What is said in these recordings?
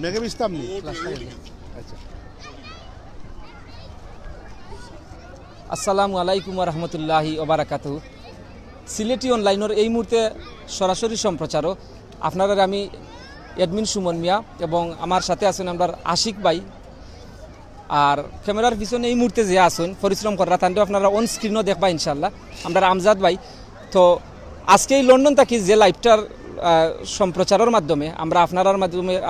মেঘে বিস্তাম নি আচ্ছা। আসসালামু আলাইকুম রহমতুল্লাহি ওবারাকাতু। সিলেটি অনলাইনের এই মুহূর্তে সরাসরি সম্প্রচারও আপনারা আমি অ্যাডমিন সুমন মিয়া এবং আমার সাথে আছেন আমরা আশিক ভাই, আর ক্যামেরার পিছনে এই মুহূর্তে যে আসুন পরিশ্রম করা তান্ডে আপনারা অন স্ক্রিনও দেখবা ইনশাল্লাহ আমরা আমজাদ ভাই। তো আজকে এই লন্ডন থাকি যে লাইভটার সম্প্রচারের মাধ্যমে আমরা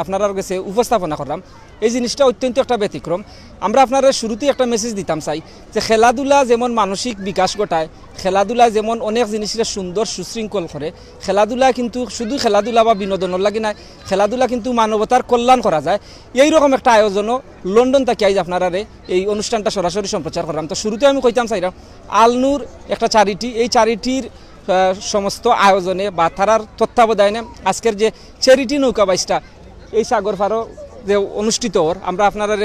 আপনার কাছে উপস্থাপনা করলাম, এই জিনিসটা অত্যন্ত একটা ব্যতিক্রম। আমরা আপনারা শুরুতেই একটা মেসেজ দিতাম চাই যে খেলাধুলা যেমন মানসিক বিকাশ ঘটায়, খেলাধুলা যেমন অনেক জিনিসের সুন্দর সুশৃঙ্খল করে, খেলাধুলা কিন্তু শুধু খেলাধুলা বা বিনোদনের লাগে না, খেলাধুলা কিন্তু মানবতার কল্যাণ করা যায়। এইরকম একটা আয়োজনও লন্ডন থেকে আইজ আপনারা এই অনুষ্ঠানটা সরাসরি সম্প্রচার করলাম। তো শুরুতে আমি কইতাম চাইলাম আলনুর একটা চ্যারিটি, এই চ্যারিটির সমস্ত আয়োজনে বা তারার তত্ত্বাবধানে আজকের যে চ্যারিটি নৌকা বাইচটা এই সাগর পারও যে অনুষ্ঠিত ওর আমরা আপনারা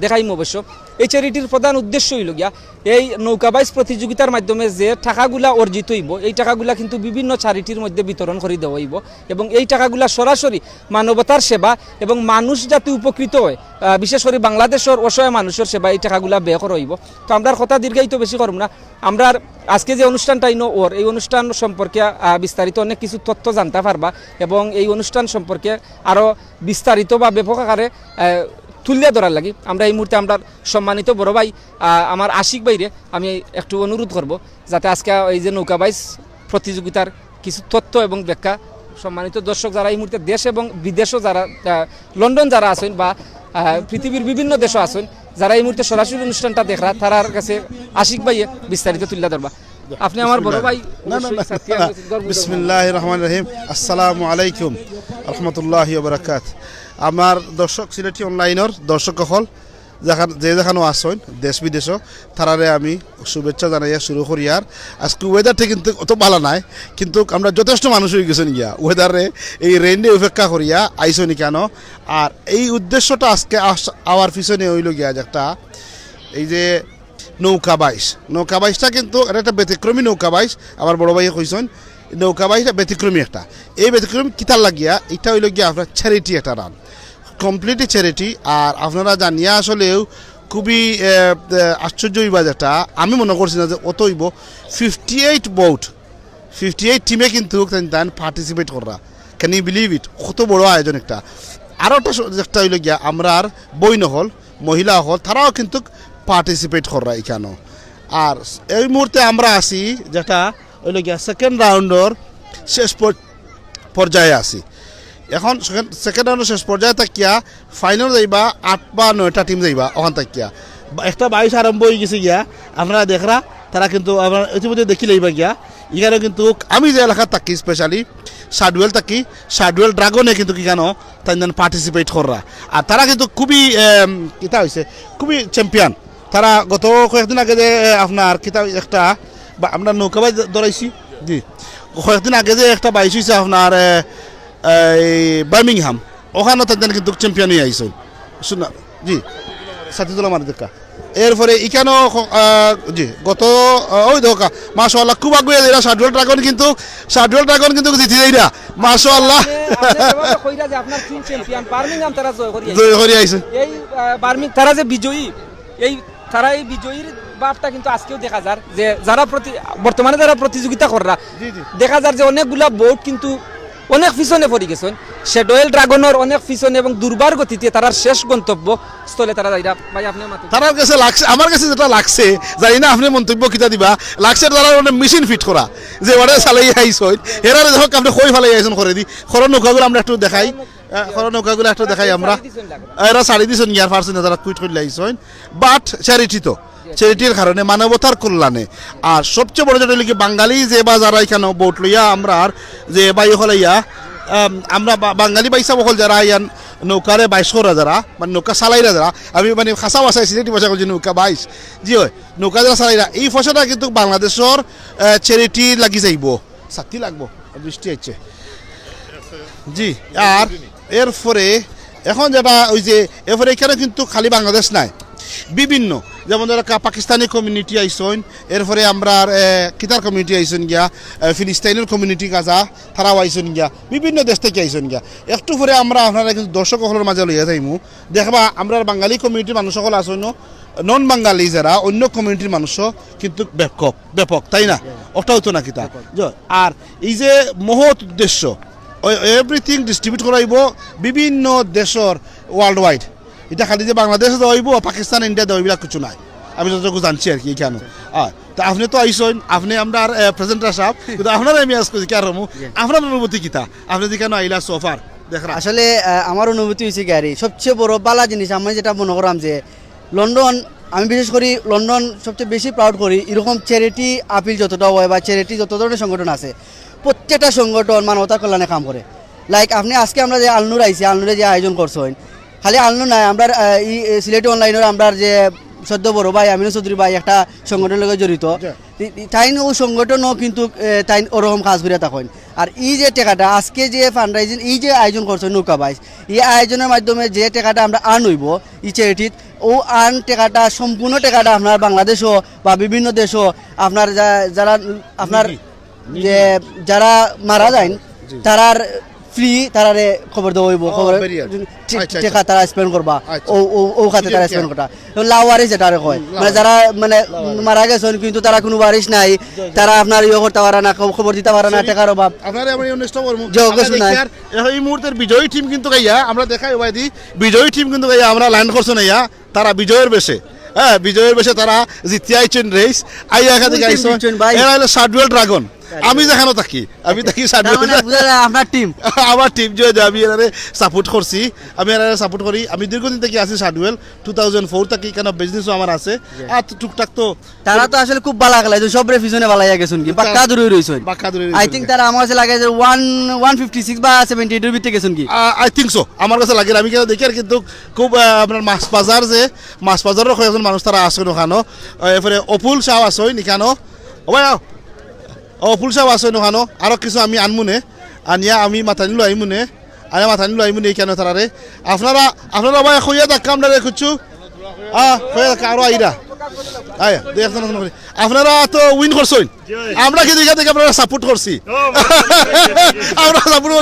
দেখাইম অবশ্য। এই চ্যারিটির প্রধান উদ্দেশ্য হইল গিয়া এই নৌকাবাইজ প্রতিযোগিতার মাধ্যমে যে টাকাগুলা অর্জিত হইব এই টাকাগুলা কিন্তু বিভিন্ন চ্যারিটির মধ্যে বিতরণ করে দেওয়া হইব এবং এই টাকাগুলা সরাসরি মানবতার সেবা এবং মানুষ যাতে উপকৃত হয়, বিশেষ করে বাংলাদেশের অসহায় মানুষের সেবা এই টাকাগুলা ব্যয় করা হইব। তো আমরা কথা দীর্ঘায়িত বেশি করব না, আমরা আজকে যে অনুষ্ঠানটা ইনো ওর এই অনুষ্ঠান সম্পর্কে বিস্তারিত অনেক কিছু তথ্য জানতে পারবা এবং এই অনুষ্ঠান সম্পর্কে আরও বিস্তারিত বা ব্যাপক আকারে তুলিয়া ধরার লাগি আমরা এই মুহূর্তে আমরা সম্মানিত বড় ভাই আমার আশিক ভাইরে আমি একটু অনুরোধ করব যাতে আজকে এই যে নৌকাবাইজ প্রতিযোগিতার কিছু তথ্য এবং ব্যাখ্যা সম্মানিত দর্শক যারা এই মুহূর্তে দেশ এবং বিদেশও যারা লন্ডন যারা আছেন বা পৃথিবীর বিভিন্ন দেশও আছেন যারা এই মুহূর্তে সরাসরি অনুষ্ঠানটা দেখরা তার কাছে আশিক ভাইয়ে বিস্তারিত তুলিয়া ধরবা। আপনি আমার বড় ভাই। বিসমিল্লাহির রহমানির রহিম। আসসালামু আলাইকুম রহমতুল্লাহি ওয়া বারাকাতুহু। আমার দর্শক সিলেটি অনলাইনের দর্শক হল যে যেখানেও আসেন দেশ বিদেশও তারারে আমি শুভেচ্ছা জানাইয়া শুরু করি। আর আজকে ওয়েদারটা কিন্তু অত ভালো নাই, কিন্তু আমরা যথেষ্ট মানুষ হয়ে গেছেন গিয়া ওয়েদারে এই রেইনে উপেক্ষা করিয়া আইসনি কেন। আর এই উদ্দেশ্যটা আজকে আওয়ার পিছনে হইল গিয়া একটা এই যে নৌকাবাইশটা কিন্তু এটা একটা ব্যতিক্রমী নৌকাবাইশ। আমার বড় ভাইয়ে কইছেন নৌকাবাইশটা ব্যতিক্রমী একটা, এই ব্যতিক্রমী কিতার লাগিয়া এটা হইল গিয়া আপনার চ্যারিটি একটা রান, কমপ্লিটলি চ্যারিটি। আর আপনারা জানিয়া আসলেও খুবই আশ্চর্য হইবা, যেটা আমি মনে করছি না যে অত হইব 58 টিমে কিন্তু পার্টিসিপেট করা। Can you believe it? কত বড় আয়োজন একটা। আরও একটা হইল গিয়া আমরা বই হল মহিলা হল তারাও কিন্তু পার্টিসিপেট করা এখানেও। আর এই মুহূর্তে আমরা আছি যেটা হইল গিয়া সেকেন্ড রাউন্ডর শেষ পর্যায়ে আছি। এখন সেকেন্ড রাউন্ডের শেষ পর্যায়ে থাকিয়া ফাইনাল যাইবা 8 বা 9টা টিম যাইবা ওখান থাকিয়া একটা 22 আরম্ভ হয়ে গেছে গিয়া। আপনারা দেখরা তারা কিন্তু আপনারা ইতিমধ্যে দেখি লইবা গিয়া। এখানে কিন্তু আমি যে এলাকার থাকি স্পেশালি শার্ডওয়েল ড্রাগনে কিন্তু কি কেন তাই পার্টিসিপেট করা। আর তারা কিন্তু খুবই কিতা হয়েছে, খুবই চ্যাম্পিয়ন। তারা গত কয়েকদিন আগে যে আপনার কিতা একটা আমরা নৌকাবাই ধরাইছি জি, কয়েকদিন আগে যে একটা বাইশ হয়েছে আপনার এই বার্মিংহাম, ওখানেও তাদের কিন্তু চ্যাম্পিয়ন হয়ে আইসন শুনা জি সাথীদুল্লাহ মার দেখা। এরপরে এখানেও জি গত ওই দেখা মাশাআল্লাহ খুব আগুয়ে এরা শার্ডওয়েল ড্রাগন কিন্তু জিতে যাইরা মাশাআল্লাহ। জয় করি আইছে এই বার্মিং তারা যে বিজয়ী তারা এই বিজয়ীর ভাবটা কিন্তু আজকেও দেখা যায় যে যারা বর্তমানে যারা প্রতিযোগিতা করা দেখা যায় যে অনেকগুলা বোট কিন্তু অনেক পিছনে পড়ে গেছেন, শ্যাডোয়েল ড্রাগনের অনেক পিছনে এবং দুর্বার গতিতে তার শেষ গন্তব্য স্থলে তারা যাইরা। ভাই আপনি তার কাছে লাগছে, আমার কাছে যেটা লাগছে জানি না আপনি মন্তব্য কিতা দিবা, লাগছে তারা অনেক মেশিন ফিট করা যে ওরা চালাই আইসন এরা দেখো আপনি কই ফেলাই আইসন করে দি খরণ নৌকাগুলো আমরা একটু দেখাই, খরণ নৌকাগুলো একটু দেখাই আমরা। এরা ছাড়ি দিয়েছেন ইয়ার পার্সেন্ট তারা কুইট করে আইসন, বাট চ্যারিটি তো চ্যারিটির কারণে মানবতার কল্যাণে। আর সবচেয়ে বড় যেটা লিখি বাঙালি যে বা যারা এখানে বোট লইয়া আমরা যে বাই হলাইয়া আমরা বাঙালি বাইসা বহল যারা ইয়ান নৌকারে 22 যারা মানে নৌকা চালাইরা যারা আমি মানে খাসা বাসায় সিলেটি ভাষা করছি নৌকা 22 জি হয় নৌকা যারা চালাইরা এই ফসলটা কিন্তু বাংলাদেশের চ্যারিটি লাগি যাইব সাথী লাগবো বৃষ্টি আইছে জি। আর এরপরে এখন যেটা ওই যে এরপরে এখানে কিন্তু খালি বাংলাদেশ নাই, বিভিন্ন যেমন ধরো পাকিস্তানি কমিউনিটি আইসন, এরপরে আমরা কিতার কমিউনিটি আইসন গিয়া, ফিলিস্তাইনের কমিউনিটি কাজা তারাও আইসন গিয়া, বিভিন্ন দেশ থেকে আইসন গিয়া। একটু পরে আমরা আপনারা কিন্তু দর্শক সকলের মাঝে লইয়া যাইমু, দেখবা আমরা বাঙালি কমিউনিটির মানুষ সকল আসন, নন বাঙালি যারা অন্য কমিউনিটির মানুষও কিন্তু ব্যাপক, তাই না? ওটাও তো নাকি তা। আর এই যে মহৎ উদ্দেশ্য এভরিথিং ডিস্ট্রিবিউট করাইব বিভিন্ন দেশের ওয়ার্ল্ড ওয়াইড, এটা খালি যে বাংলাদেশে দেওয়াইব, পাকিস্তান ইন্ডিয়া দেওয়াইব কিছু নাই, আমি যতটুকু জানছি আর কি। কেন তা আপনি তো আইসন, আপনি আমরা প্রেজেন্টার সাহেব, কিন্তু আপনারা আমি আজ করছি কেন আপনার অনুভূতি কিতা, আপনি যে কেন আইলা সোফার দেখা? আসলে আমার অনুভূতি হয়েছে গাড়ি সবচেয়ে বড় বালা জিনিস। আমি যেটা মনে করাম যে লন্ডন, আমি বিশেষ করি লন্ডন সবচেয়ে বেশি প্রাউড করি, এরকম চ্যারিটি আপিল যতটা হয় বা চ্যারিটি যত ধরনের সংগঠন আছে, প্রত্যেকটা সংগঠন মানবতার কল্যাণে কাম করে। লাইক আপনি আজকে আমরা যে আলনুর আইসি, আলনুরে যে আয়োজন করছেন, খালি আলনু নাই, আমরা সিলেটি অনলাইনের আমরা যে সদ্য বড় ভাই আমিনুল চৌধুরী ভাই একটা সংগঠনের লগে জড়িত, তাই ও সংগঠনও কিন্তু তাই ওরকম কাজ করে তখন। আর এই যে টাকাটা আজকে যে ফান্ড রাইজিং, এই যে আয়োজন করছে নৌকা বাইস, এই আয়োজনের মাধ্যমে যে টাকাটা আমরা আর্ন হইব এই চ্যারিটিত, ও আর্ন টাকাটা সম্পূর্ণ টাকাটা আপনার বাংলাদেশও বা বিভিন্ন দেশও আপনার যারা আপনার যে যারা মারা যায় তারার ফ্রি তারারে খবর দেওয়া হইব, খবর টাকা তারা স্পেন্ড করবা, ও খাতে তারা স্পেন্ড করবা। লাওয়ারিস যেটা কয়, মানে যারা মানে মারা গেছেন কিন্তু তারা কোনো বারিশ নাই, তারা আপনার ইয়ে করতে পারে না, খবর দিতে পারে না, টাকার অভাব। এই মুহূর্তের বিজয়ী টিম কিন্তু গাইয়া আমরা দেখাই ওয়াইদি, বিজয়ী টিম কিন্তু গাইয়া আমরা ল্যান্ড করছো না, তারা বিজয়ের বেশে, হ্যাঁ বিজয়ের বেশে তারা জিতে আইছেন রেস আইয়া এখান থেকে আইসো। এরা হলো শার্টওয়েল ড্রাগন, আমি যেখানে থাকি, আমি থাকি আমার টিম আমার টিম যে আমি এরা সাপোর্ট করছি, আমি এরা সাপোর্ট করি। আমি দীর্ঘদিন থেকে আছি শার্টওয়েল, 2004 থেকে কেন বিজনেসও আমার আছে। আর টুকটাক তো তারা তো আসলে খুব ভালো লাগলো, সব পিছনে ভালো গেছেন কি বাক্কা দূরে রইছেন। আই থিংক তারা আমার কাছে লাগে যে 156 বা 78 এর ভিতরে গেছেন কি, আই থিংক সো আমার কাছে লাগে। আমি কেন দেখি আর কিন্তু খুব আপনার মাছ বাজার যে মাছ বাজারের কয়েকজন মানুষ তারা আসেন ওখানো, এরপরে অপুল সাহ আসেন এখানো, অপুল সাহ আসেন ওখানো, আরও কিছু আমি আনমুনে আনিয়া আমি মাথা নিলো আইমুনে, আয়া মাথা নিলো আইমুনে কেন তারারে আপনারা আপনারা ভাই খইয়া দেখা আমরা খুঁজছু খইয়া দেখা আরো আইরা আয়া দেখছেন আপনারা তো উইন করছেন, আমরা কিন্তু এখান থেকে আপনারা সাপোর্ট করছি, আমরা সাপোর্ট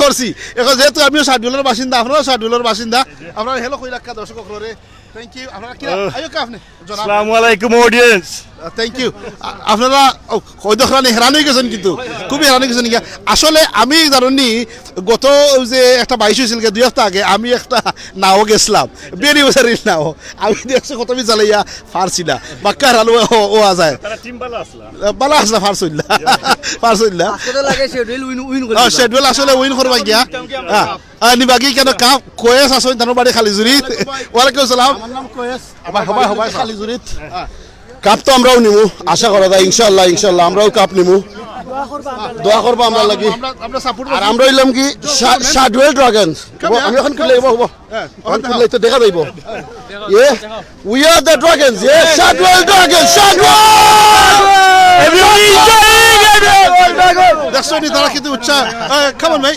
করছি। এখন যেহেতু আমিও শার্টওয়েলের বাসিন্দা, আপনারাও শার্টওয়েলের বাসিন্দা, আপনারা হেলো কই রাখা দর্শক করে থ্যাংক ইউ। আপনারা কি আইও কা আপনি আসসালামু আলাইকুম অডিয়েন্স, থ্যাংক ইউ। আপনারা ওই দোকানে হেরান হয়ে গেছেন, কিন্তু খুবই হেরান হয়ে গেছেন। আসলে আমি জানি গত যে একটা 22 হয়েছিল 2 সপ্তাহ আগে, আমি একটা নাও গেছিলাম, বেরি বছরের নাও, আমি দেখছি কত আমি চালাইয়া ফারছি না বাক্কা হারালো ও আজায় বালা আসলা ফারছইলা ফারছইলা শেডুল আসলে উইন করবা গিয়া নিবাগি কেন কাপ কোয়েস আসেন তার বাড়ি খালিজুরিত। ওয়ালাইকুম আসসালাম, আমার নাম কোয়েস, সবাই সবাই খালিজুরিত। কাপ তো আমরাও নিমু, আশা করা যায় ইনশাআল্লাহ, ইনশাআল্লাহ আমরাও কাপ নিমু, দোয়া করবো আমরা লাগি। আর আমরা হইলাম কি শার্টওয়েল ড্রাগনস, আমি এখন খুলে এখন খুললে তো দেখা যাইব। উই আর দ্য ড্রাগনস, শার্টওয়েল ড্রাগনস, দেখছো নি তারা কিন্তু উচ্চা কেমন ভাই,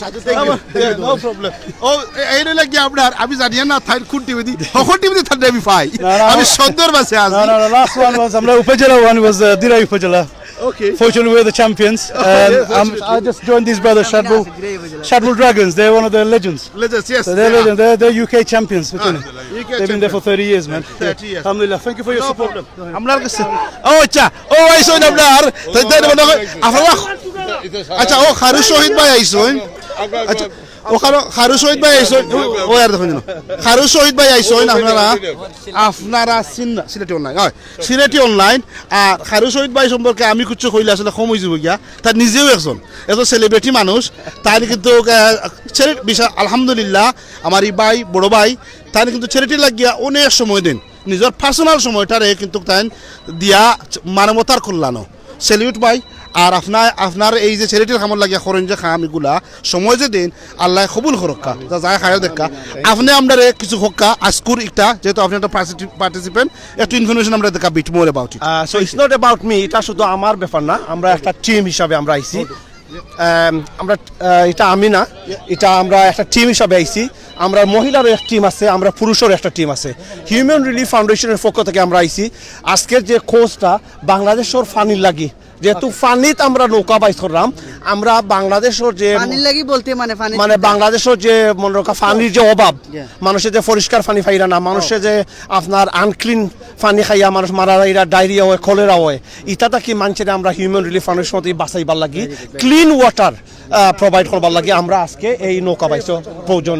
নো প্রবলেম। ও এই লাগি আপনার আমি জানি না থাই কোন টিভি দি কখন টিভি দি থাকলে আমি পাই, আমি সুন্দর বাসে আছি। লাস্ট ওয়ান ওয়াজ আমরা উপজেলা, ওয়ান ওয়াজ দিরাই উপজেলা। Okay. Fortunately, we're the champions. I just joined these brothers, Shadwell Dragons. They're one of the legends. Legends, yes. So they're legends. They're UK champions. They've been there for 30 years, man. 30 years. Alhamdulillah. Thank you for your No support. problem. আমরার কাছে ও আচ্ছা ও আইসোন আপনার তাই আপনারা আচ্ছা ও খারু শহীদ ভাই আইসোন, আচ্ছা ও খারু শহীদ ভাই আইসোন, ও আর দেখুন খারু শহীদ ভাই আইসোন আপনারা আপনারা সিলেটি অনলাইন হয়, সিলেটি অনলাইন। আর খারু শহীদ ভাই সম্পর্কে আমি কিছু কইলে আসলে কম হয়ে যাব গিয়া, তার নিজেও একজন এত সেলিব্রিটি মানুষ, তাই কিন্তু বিশাল আলহামদুলিল্লাহ আমার এই ভাই বড় ভাই তাই কিন্তু চ্যারিটি লাগিয়া অনেক সময় দেন, নিজের পার্সোনাল সময়টারে কিন্তু তাই দিয়া মানবতার কল্যাণ সেলিউট ভাই। আর আপনার এই যে চ্যারিটির কামত লাগিয়া করেন যে খাম এগুলা সময় যে দিন আল্লাহ কবুল করক্কা, যা যায় খায় দেখা আপনি আমরা কিছু হক্কা আজকুর একটা, যেহেতু আপনি একটা পার্টিসিপেন্ট, একটু ইনফরমেশন আমরা দেখা bit more about it. So it's not about me, এটা শুধু আমার ব্যাপার না, আমরা একটা টিম হিসাবে আমরা আইছি। আমরা এটা আমি না, এটা আমরা একটা টিম হিসাবে আইছি। আমরা মহিলারও এক টিম আছে, আমরা পুরুষেরও একটা টিম আছে। হিউম্যান রিলিফ ফাউন্ডেশনের পক্ষ থেকে আমরা আইছি। আজকের যে খোঁজটা বাংলাদেশের ফানির লাগি, যেহেতু ফানিত আমরা নৌকা বাইস করলাম, আমরা বাংলাদেশের যে পানির লাগি বলতে মানে বাংলাদেশের যে মনে রাখা পানির যে অভাব, মানুষের যে পরিষ্কার পানি পাইরা না, মানুষের যে আপনার আনক্লিন পানি খাইয়া মানুষ মারা যাইরা, ডায়রিয়া হয়, কলেরা হয়, ইটা কি মানুষের আমরা হিউম্যান রিলিফ ফাউন্ডেশন মতো বাঁচাইবার লাগি, ক্লিন ওয়াটার প্রোভাইড করবার লাগে আমরা আজকে এই নৌকা বাইস প্রয়োজন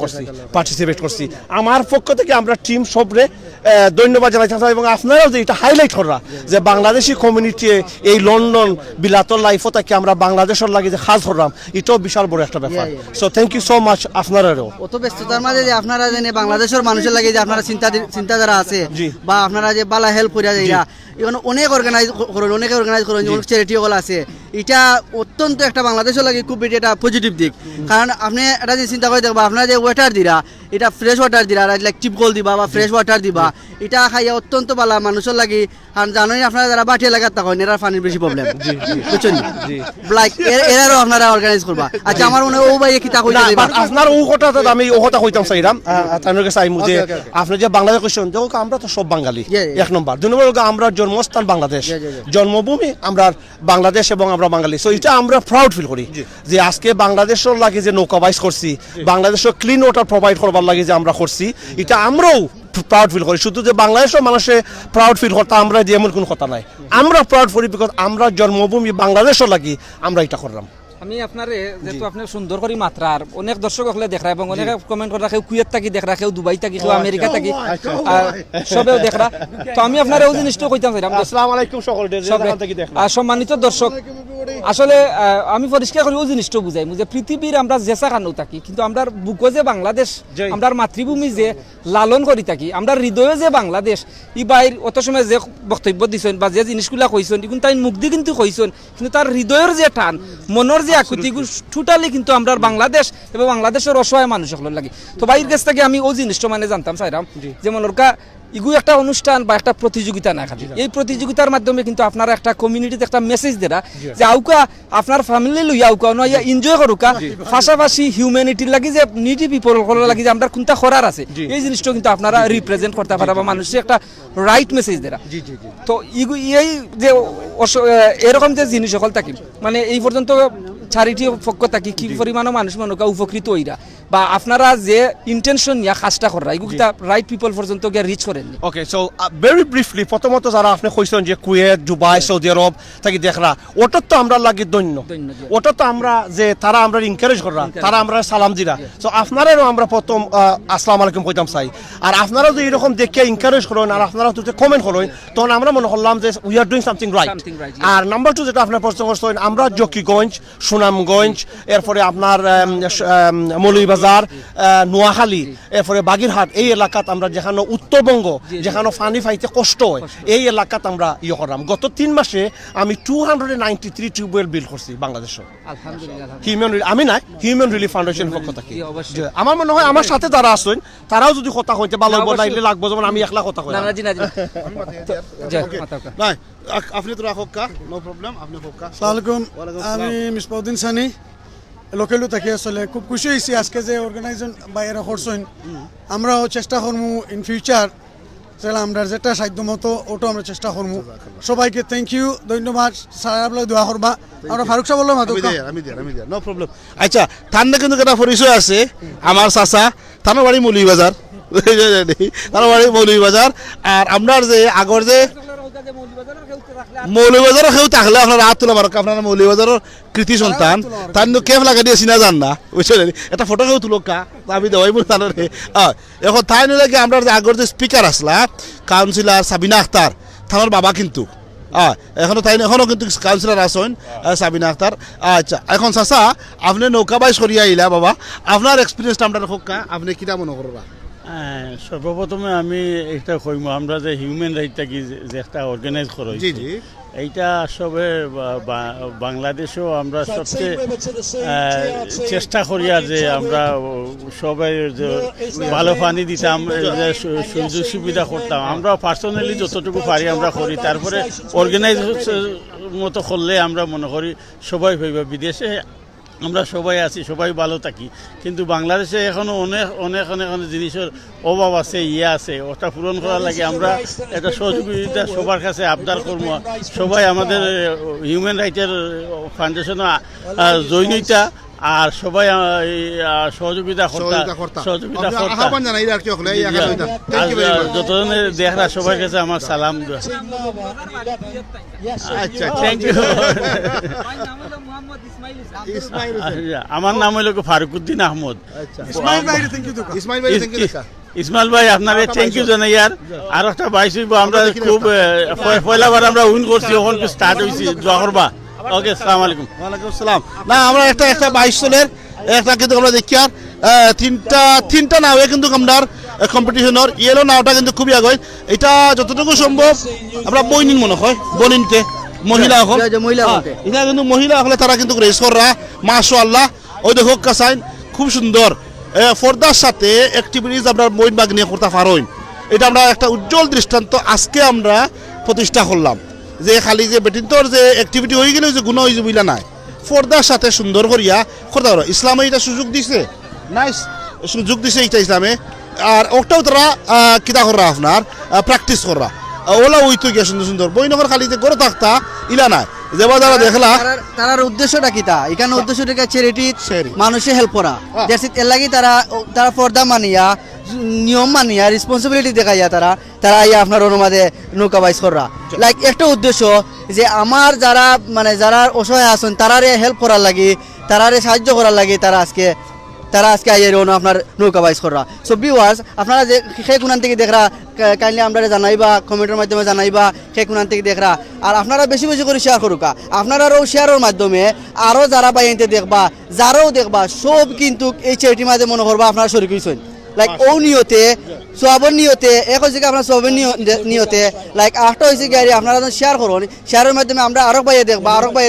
করছি, পার্টিসিপেট করছি। আমার পক্ষ থেকে আমরা টিম সবরে ধন্যবাদ জানাইতে চাই, এবং আপনারাও যে এটা হাইলাইট করা যে বাংলাদেশি কমিউনিটি এই লন্ডন বিলাতর লাইফও থেকে আমরা বাংলাদেশের লাগে যে খাস করলাম, এটাও বিশাল বড় একটা ব্যাপার। So thank you so much আপনারাও। অত ব্যস্ততার মাঝে যে আপনারা জানে বাংলাদেশের মানুষের লাগে যে আপনারা চিন্তাধারা আছে বা আপনারা যে বালা হেল্প করিয়া যাইরা, এখানে অনেক অর্গানাইজ করেন যেমন চ্যারিটি হল আছে, এটা অত্যন্ত একটা বাংলাদেশের লাগে খুব বেশি একটা পজিটিভ দিক। কারণ আপনি এটা যে চিন্তা করে দেখবা, আপনারা যে ওয়াটার দিরা, এটা ফ্রেশ ওয়াটার দিরা, লাইক টিপকল দিবা বা ফ্রেশ ওয়াটার দিবা, এটা খাইয়া অত্যন্ত ভালো মানুষের লাগে। কারণ জানেন আপনারা যারা বাটি এলাকার থাকেন, এরা পানির বেশি প্রবলেম, বুঝছেন? লাইক এরাও আপনারা অর্গানাইজ করবা। আচ্ছা, আমার মনে হয় ও ভাই কি তা কইতে দিবা আপনার ও কথাটা আমি ও কথা কইতাম চাইরাম তার কাছে আইমু যে আপনি যে বাংলাদেশ কইছেন, দেখো আমরা তো সব বাঙালি, এক নম্বর। দুই নম্বর আমরা জন্মস্থান বাংলাদেশ, জন্মভূমি আমরা বাংলাদেশ এবং আমরা বাঙালি। সো এটা আমরা প্রাউড ফিল করি যে আজকে বাংলাদেশের লাগে যে নৌকা বাইস করছি, বাংলাদেশের ক্লিন ওয়াটার প্রোভাইড করবার লাগে যে আমরা করছি, এটা আমরাও প্রাউড ফিল করি। শুধু যে বাংলাদেশের মানুষে প্রাউড ফিল করতে আমরা যে এমন কোনো কথা নাই, আমরা প্রাউড করি বিকজ আমরা জন্মভূমি বাংলাদেশের লাগি আমরা এটা করলাম। আমি আপনারে যেহেতু আপনি সুন্দর করে মাত্রার অনেক দর্শক হলে দেখরা এবং অনেকে কমেন্ট করে কেউ কুয়েত থাকি দেখরা, কেউ দুবাই থাকি, কেউ আমেরিকা থাকি, সবেও দেখরা। তো আমি আপনার এই জিনিসটা কইতাম চাইলাম, আসসালামু আলাইকুম সকলকে সম্মানিত দর্শক, আসলে আমি পরিষ্কার করে ওই জিনিসটা বুঝাই যে পৃথিবীর আমরা জেসা খানো থাকি, কিন্তু আমরা বুকে যে বাংলাদেশ, আমরা মাতৃভূমি যে লালন করি থাকি, আমরা হৃদয়ে যে বাংলাদেশ, ই বাইর অত সময় যে বক্তব্য দিছেন বা যে জিনিসগুলা কইছেন, কিন্তু তাই মুখ দিয়ে কিন্তু কইছেন, কিন্তু তার হৃদয়ের যে টান, মনের যে আকুতি, টোটালি কিন্তু আমরা বাংলাদেশ এবং বাংলাদেশের অসহায় মানুষ সকলের লাগে। তো বাইরের কাছ থেকে আমি ওই জিনিসটা মানে জানতাম চাইলাম, যেমন ওরকা ইগু একটা অনুষ্ঠান বা একটা প্রতিযোগিতা না খালি, এই প্রতিযোগিতার মাধ্যমে কিন্তু আপনারা একটা কমিউনিটিতে একটা মেসেজ দেরা যে আউকা আপনার ফ্যামিলি লইয়া আউকা নয়া এনজয় করুকা, পাশাপাশি হিউম্যানিটির লাগি যে নিডি পিপল লাগি যে আমরা কোনটা করার আছে, এই জিনিসটা কিন্তু আপনারা রিপ্রেজেন্ট করতে পারা বা মানুষের একটা রাইট মেসেজ দেরা। তো ইগু এই যে এরকম যে জিনিস সকল থাকি, মানে এই পর্যন্ত চ্যারিটি পক্ষ থাকি কি পরিমাণও মানুষ মনকা উপকৃত হইরা বা আপনারা যে ইন্টেনশন নিয়ে কাজটা করা, এগুলো রাইট পিপল পর্যন্ত গিয়ে রিচ করেন। ওকে, সো ভেরি ব্রিফলি, প্রথমত যারা আপনি কইছেন যে কুয়েত, দুবাই, সৌদি আরব থাকি দেখরা, ওটা তো আমরা লাগি দৈন্য, ওটা তো আমরা যে তারা আমরা এনকারেজ করা, তারা আমরা সালাম দিরা। সো আপনারাও আমরা প্রথম আসসালামু আলাইকুম কইতাম চাই। আর আপনারাও যদি এরকম দেখে এনকারেজ করেন আর আপনারা যদি কমেন্ট করেন, তখন আমরা মনে করলাম যে we are doing something right. আর নাম্বার 2 যেটা আপনার প্রশ্ন করছেন, আমরা জকিগঞ্জ, সুনামগঞ্জ, এরপরে আপনার মৌলভীবাজার, নোয়াখালী, এরপরে বাগেরহাট, এই এলাকাত আমরা যেখানে উত্তরবঙ্গ, যেখানে পানি পাইতে কষ্ট হয়, এই এলাকাত আমরা করলাম। গত 3 মাসে আমি 293 টিউবওয়েল বিল করছি বাংলাদেশে, আমি না হিউম্যান রিলিফ ফাউন্ডেশন পক্ষ থেকে। আমার মনে হয় আমার সাথে যারা আছেন তারাও যদি কথা কইতে ভালো নাইলে লাগবো, যেমন আমি একলা কথা কই। আপনি তো রাখো কা, নো প্রবলেম, আপনি হোক। আসসালামু আলাইকুম, আমি মিসবাউদ্দিন সানি, লোকেলও থাকি। আসলে খুব খুশি হয়েছি আজকে যে অর্গানাইজেশন বাইরে করছেন। আমরাও চেষ্টা করবো ইন ফিউচার, তাহলে আমরা যেটা সাধ্য মতো ওটাও আমরা চেষ্টা করবো। সবাইকে থ্যাংক ইউ, ধন্যবাদ। সারা দোয়া করবা। আমরা ফারুক সাহেব বললাম নো প্রবলেম। আচ্ছা, ঠান্ডা কিন্তু একটা পরিচয় আছে আমার চাচা, তার বাড়ি মৌলভীবাজার, তার বাড়ি মৌলভীবাজার। আর আপনার যে আগর যে মৌলভীবাজারও কেউ থাকলে আপনার হাত তোলা মারক, আপনার মৌলভীবাজারের কৃতি সন্তান, তার কিন্তু কেফ লাগা দিয়ে চিনা যান না, বুঝলেন? এটা ফটো কেউ তুলো কা, আমি দেওয়াই বলি তাহলে। এখন তাই নিলে কি আমরা যে আগর যে স্পিকার আসলা কাউন্সিলর সাবিনা আক্তার, তার বাবা কিন্তু এখনো তাই এখনো কিন্তু কাউন্সিলর আসেন সাবিনা আক্তার। আচ্ছা, এখন চাচা আপনি নৌকা বাইশ করিয়া আইলা বাবা, আপনার এক্সপিরিয়েন্সটা আমরা হোক কা, আপনি কিটা মনে করবা? সর্বপ্রথমে আমি এটা কইম, আমরা যে হিউম্যান রাইটটা কি যে একটা অর্গানাইজ করা হয়েছে, এইটা সবে বাংলাদেশেও আমরা সবচেয়ে চেষ্টা করিয়া যে আমরা সবাই ভালো পানি দিতাম, সুযোগ সুবিধা করতাম। আমরা পার্সোনালি যতটুকু পারি আমরা করি। তারপরে অর্গানাইজ মতো করলে আমরা মনে করি সবাই হইবা। বিদেশে আমরা সবাই আছি, সবাই ভালো থাকি, কিন্তু বাংলাদেশে এখনো অনেক অনেক অনেক অনেক জিনিসের অভাব আছে, আছে, ওটা পূরণ করার লাগে আমরা একটা সহযোগিতা সবার কাছে আবদার করবো। সবাই আমাদের হিউম্যান রাইটের ফাউন্ডেশন জৈনিতা আর সবাই সহযোগিতা যতজনের দেখরা সবার কাছে আমার সালাম। Thank you. আমার নাম হইল ফারুকুদ্দিন আহমদ। ইসমাইল ভাই আপনারে থ্যাংক ইউ জানাই। আর একটা বাইশ হইব, আমরা খুব পয়লাবার আমরা উইন করছি, এখন স্টার্ট হয়েছি, দোয়া করবা। ওকে, আসসালামু আলাইকুম। ওয়ালাইকুম আসসালাম। না আমরা একটা 22 চলের একটা কিন্তু আমরা দেখি আর তিনটা নাওয়ে কিন্তু আমরা কম্পিটিশনের ইয়েলো নাওটা কিন্তু খুবই আগে। এটা যতটুকু সম্ভব আমরা বইনিন মনে হয়, বনিনকে মহিলা হল এটা কিন্তু মহিলা হলে তারা কিন্তু রেস করা মাশাআল্লাহ। ওই দেখো কাসাইন খুব সুন্দর ফর্দার সাথে অ্যাক্টিভিটিস আপনার বইন বাগ নিয়ে করতে পারেন। এটা আমরা একটা উজ্জ্বল দৃষ্টান্ত আজকে আমরা প্রতিষ্ঠা করলাম, যে খালি যে বেটিন্তর যে অ্যাক্টিভিটি হয়ে গেলে যে গুণ হয়ে যে বুঝলা নাই, ফর্দার সাথে সুন্দর করিয়া করতে পারো। ইসলামে এটা সুযোগ দিছে, নাইস সুযোগ দিছে এটা ইসলামে। আর ওটাও তারা কিতা করা আপনার প্র্যাকটিস করা ওলা ওই তো গিয়া সুন্দর সুন্দর বইনগর খালি যে গড়ে থাকতা ইলা নাই যেবা যারা দেখলা তার উদ্দেশ্যটা কিতা এখানে উদ্দেশ্যটা চ্যারিটি মানুষে হেল্প করা, এর লাগি তারা পর্দা মানিয়া নিয়ম মানিয়া রেসপন্সিবিলিটি দেখাইয়া তারা ইয়া আপনার অনুমাদে নৌকা বাইস করা। লাইক একটা উদ্দেশ্য যে আমার যারা মানে যারা অসহায় আছেন তারারে হেল্প করার লাগি, তারারে সাহায্য করার লাগি তারা আজকে আইয়ের আপনার নৌকা বাইস করা। সো ভিউয়ার্স আপনারা যে সেই কোনান থেকে দেখরা কাইন্ডলি আমরা জানাইবা, কমেন্টের মাধ্যমে জানাইবা সেই কোনান থেকে দেখরা। আর আপনারা বেশি বেশি করে শেয়ার করুকা, আপনারাও শেয়ারের মাধ্যমে আরও যারা বাইনতে দেখবা যারাও দেখবা সব কিন্তু এই চ্যারিটির মাঝে মনে করবা আপনারা শরীর হইছেন। লাইক ও নিয়তে সোয়াবর নিয়তে এক হচ্ছে আপনার সোয়াবের নিয়তে লাইক আরেকটা হয়েছে গাড়ি আপনারা শেয়ার করুন, শেয়ারের মাধ্যমে আমরা আরো বাইয়ে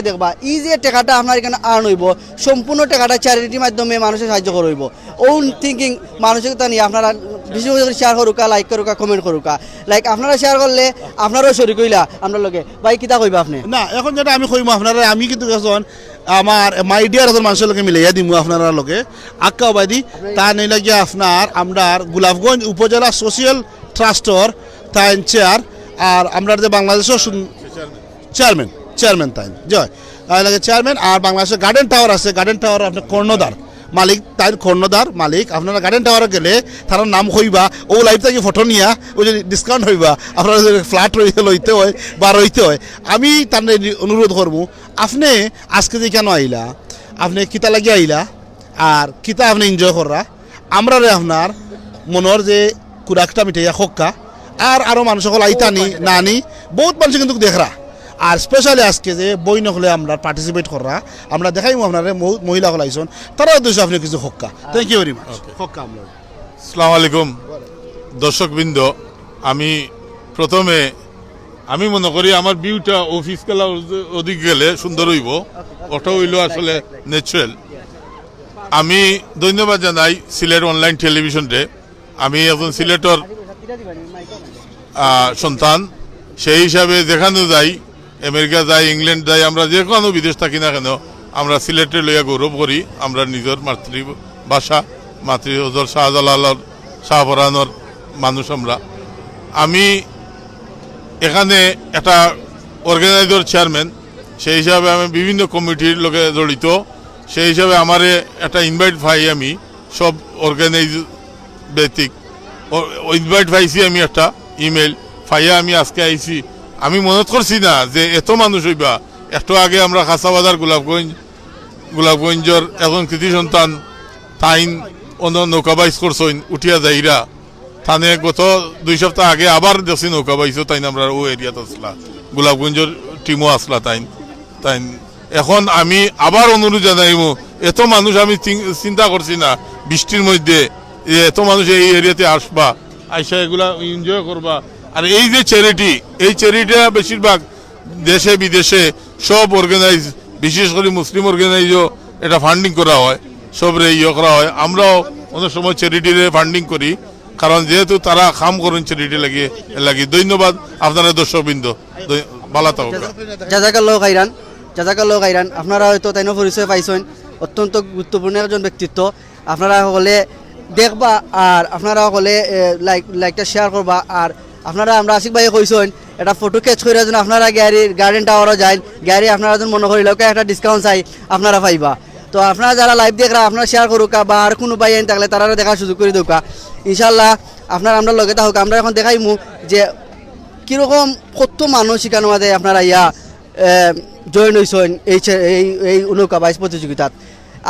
দেখবা এই যে টাকাটা আপনার এখানে আর্ন হইব সম্পূর্ণ টাকাটা চ্যারিটির মাধ্যমে মানুষের সাহায্য করব। ওন থিঙ্কিং মানসিকতা নিয়ে আপনারা বিশেষ করে শেয়ার করুকা, লাইক করুকা, কমেন্ট করুকা। লাইক আপনারা শেয়ার করলে আপনারাও শরীর কইলা আপনার লগে ভাই কিতা কইবা আপনি না। এখন যেটা আমি কইম আপনারা আমি কিন্তু এখন আমার মাই ডিয়ার এখন মানুষের লোকে মিলাইয়া দিমু আপনারা লোকে আক্কাবাদী তা নেই লাগিয়া আপনার আমরা গোলাপগঞ্জ উপজেলা সোশিয়াল ট্রাস্টর তাইন চেয়ার আর আমরা যে বাংলাদেশের চেয়ারম্যান তাইন জয় লাগে চেয়ারম্যান। আর বাংলাদেশের গার্ডেন টাওয়ার আছে, গার্ডেন টাওয়ার আপনার কর্ণধার মালিক তাই কর্ণধার মালিক। আপনারা গার্ডেন টাওয়ারে গেলে তার নাম হইবা ও লাইভ থেকে ফটো নিয়া ওই যে ডিসকাউন্ট হইবা আপনারা ফ্ল্যাট লইতে হয় বা রইতে হয়। আমি তার অনুরোধ করবো আপনি আজকে যে কেন আইলা, আপনি কিতা লাগিয়ে আইলা আর কিতা আপনি এনজয় করা আমরা আপনার মনের যে কুরাকটা মিঠাইয়া খোক্কা আর আরও মানুষ সকল আইতানি না আনি বহুত মানুষ কিন্তু দেখরা। আর স্পেশালি আজকে যে বই নহলে আমরা পার্টিসিপেট করা আমরা দেখাইমু আপনার মহিলা হল আইসন তারা উদ্দেশ্যে আপনি কিছু খোক্কা। Thank you very much. খোক্কা আমরা আসসালামু আলাইকুম দর্শকবৃন্দ। আমি প্রথমে আমি মনে করি আমার ভিউটা অফিস গেলা ওদিক গেলে সুন্দর হইব, ওটা হইল আসলে ন্যাচারাল। আমি ধন্যবাদ জানাই সিলেট অনলাইন টেলিভিশনরে। আমি এখন সিলেটর সন্তান, সেই হিসাবে দেখানো যায় আমেরিকা যাই, ইংল্যান্ড যাই, আমরা যে কোনো বিদেশ থাকি না কেন আমরা সিলেটে লইয়া গৌরব করি। আমরা নিজের মাতৃভাষা মাতৃহজর শাহজালালর শাহপরানোর মানুষ আমরা। আমি এখানে একটা অর্গানাইজার চেয়ারম্যান, সেই হিসাবে আমি বিভিন্ন কমিটির লোকে জড়িত। সেই হিসাবে আমার একটা ইনভাইট পাই, আমি সব অর্গানাইজ ব্যক্তিক ইনভাইট পাইছি, আমি একটা ইমেল পাইয়া আমি আজকে আইছি। আমি মনে করছি না যে এত মানুষ হইবা। একটু আগে আমরা খাসাবাজার গোলাপগঞ্জের এখন কৃতি সন্তান তাইন অন্য নৌকা বাইস করছেন উঠিয়া যাইরা থানে গত 2 সপ্তাহ আগে আবার দেখছি নৌকা বাইছো তাইন আমরা ও এরিয়াত আসলা, গোলাপগঞ্জের টিমও আসলা তাইন। এখন আমি আবার অনুরোধ জানাইমু, এত মানুষ আমি চিন্তা করছি না বৃষ্টির মধ্যে এত মানুষ এই এরিয়াতে আসবা, আইসা এগুলা এনজয় করবা। আর এই যে চ্যারিটি, এই চ্যারিটিটা বেশিরভাগ দেশে বিদেশে সব অর্গানাইজ, বিশেষ করে মুসলিম অর্গানাইজও এটা ফান্ডিং করা হয়, সবরে ইয়ে করা হয়। আমরাও অনেক সময় চ্যারিটিরে ফান্ডিং করি, কারণ যেহেতু তারা কাম করেন চ্যারিটি লাগিয়ে। ধন্যবাদ আপনারা দর্শকবৃন্দ। ভালো থাকুক। জাজাকাল্লাহ খাইরান আপনারা হয়তো তাইনো পরিচয় পাইছেন অত্যন্ত গুরুত্বপূর্ণ একজন ব্যক্তিত্ব আপনারা সকলে দেখবা আর আপনারা সকলে লাইকটা শেয়ার করবা আর আপনারা আমরা আশিক ভাই কইছেন এটা ফটো ক্যাচ করে যেন আপনারা গার্ডেন টাওয়ারও যায় গাড়ি আপনারা যেন মনে করিল একটা ডিসকাউন্ট চাই আপনারা পাইবা তো আপনারা যারা লাইভ দেখরা আপনারা শেয়ার করুকা বা আর কোনো ভাই আইন থাকলে তারা দেখার সুযোগ করে দৌকা ইনশাল্লাহ আপনারা আমরা লগে থাকুক আমরা এখন দেখাইমু যে কীরকম কত মানুষ এখানে মাঝে আপনারা ইয়া জয়েন হয়েছেন এই নৌকা বাইশ প্রতিযোগিতাত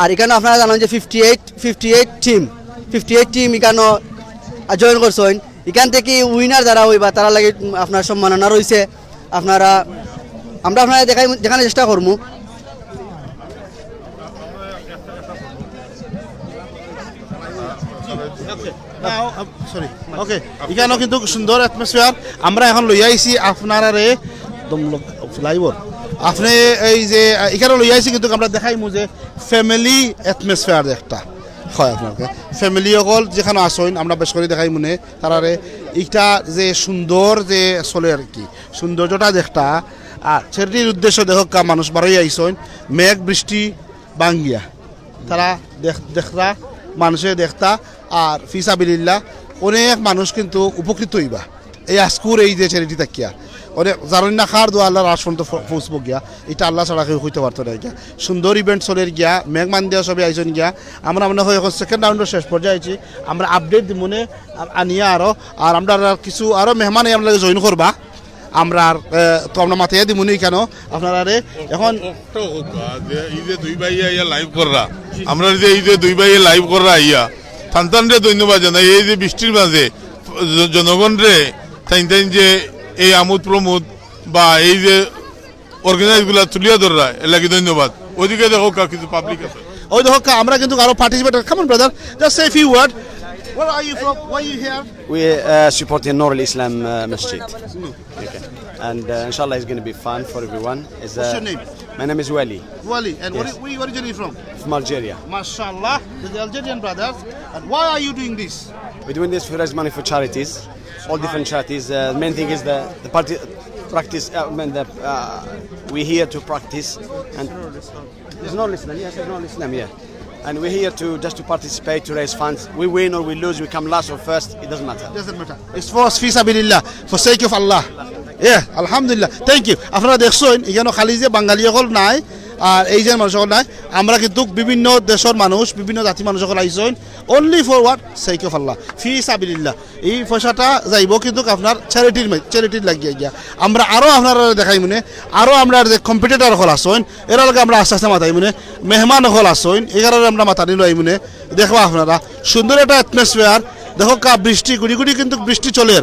আর এখানে আপনারা জানেন যে 58 টিম এখানে জয়েন করছেন এখান থেকে উইনার যারা হইবা তারা লাগে আপনার সম্মাননা রয়েছে আপনারা আমরা আপনারা দেখানোর চেষ্টা করবো ওকে এখানেও কিন্তু সুন্দর অ্যাটমসফিয়ার আমরা এখন লই আইছি আপনারারে লাইভর আপনি এই যে এখানে লই আইছি কিন্তু আমরা দেখাইমু যে ফ্যামিলি অ্যাটমসফিয়ার একটা হয় আপনাকে ফ্যামিলি সকল যেখানে আসেন আমরা বেশ করে দেখাই মনে তারারে এইটা যে সুন্দর যে চলে আর কি সৌন্দর্যটা দেখটা আর ছেলেটির উদ্দেশ্য দেখক মানুষ বারোই আইসেন মেঘ বৃষ্টি বাঙ্গিয়া তারা দেখতা মানুষে দেখতা আর ফিসাবিল্লাহ অনেক মানুষ কিন্তু উপকৃত হইবা এই আজকুর এই যে ছেলেটি তাকিয়া অনেক জানেন না খার দোয়া আল্লাহর আশ পর্যন্ত পৌঁছবো গিয়া এটা আল্লাহ ছাড়া কেউ হইতে পারতো না গিয়া সুন্দর ইভেন্ট চলে গিয়া মেঘমান দেওয়া সবাই আইসন গিয়া আমরা মনে হয় এখন সেকেন্ড রাউন্ডের শেষ পর্যায়ে আইছি আমরা আপডেট দিব মনে আনিয়া আরও আর আমরা কিছু আরও মেহমান আমরা জয়েন করবা আমরা তো আমরা মাথায় দিব মনে কেন আপনারা এখন এই যে দুই ভাই ইয়া লাইভ কররা আমরা যে এই যে দুই ভাই লাইভ কররা ইয়া থানতানরে ধন্যবাদ জানাই এই যে বৃষ্টির মাঝে জনগণ রে তাই যে এই আমোদ প্রমোদ বা এই যে অর্গানাইজগুলা তুলিয়া ধররা এর লাগে ধন্যবাদ ওইদিকে দেখো কিছু পাবলিক আছে ওই দেখো আমরা কিন্তু আরো participate come on brother just say few word Where are you from? Why are you here? We support the Nur al-Islam Masjid. Okay. And inshallah it's going to be fun for everyone. What's your name? My name is Wali. Wali. And Yes. where are you originally from? From Algeria. MashaAllah, the Algerian brothers. And why are you doing this? We're doing this to raise money for charities, all different charities. The main thing is the party practice. We're here to practice. And there's no Islam. Yes, there's no Islam. Yeah. And we're here to participate, to raise funds. We win or we lose, we come last or first, it doesn't matter. Doesn't matter. It's for fisabilillah, for sake of Allah. Yeah, alhamdulillah. Thank you. আপনারা দেখছেন এখানে খালি যে বাঙালি সকল নাই আর এই যে মানুষ সকল নাই আমরা কিন্তু বিভিন্ন দেশের মানুষ বিভিন্ন জাতি মানুষ সকল আইসেন only for what sake of আল্লাহ ফিসাবিলিল্লাহ এই পয়সাটা যাইব কিন্তু আপনার চ্যারিটির লাগিয়ে গিয়া আমরা আরও আপনারা দেখাই মনে আরও আমরা যে কম্পিটিটর হল আসেন এর লগে আমরা আস্তে আস্তে মাথাই মনে মেহমান হল আসেন এই কারণে আমরা মাথা নিল এই মনে দেখবা আপনারা সুন্দর একটা অ্যাটমসফিয়ার দেখো বৃষ্টি গুড়ি গুড়ি কিন্তু বৃষ্টি চলে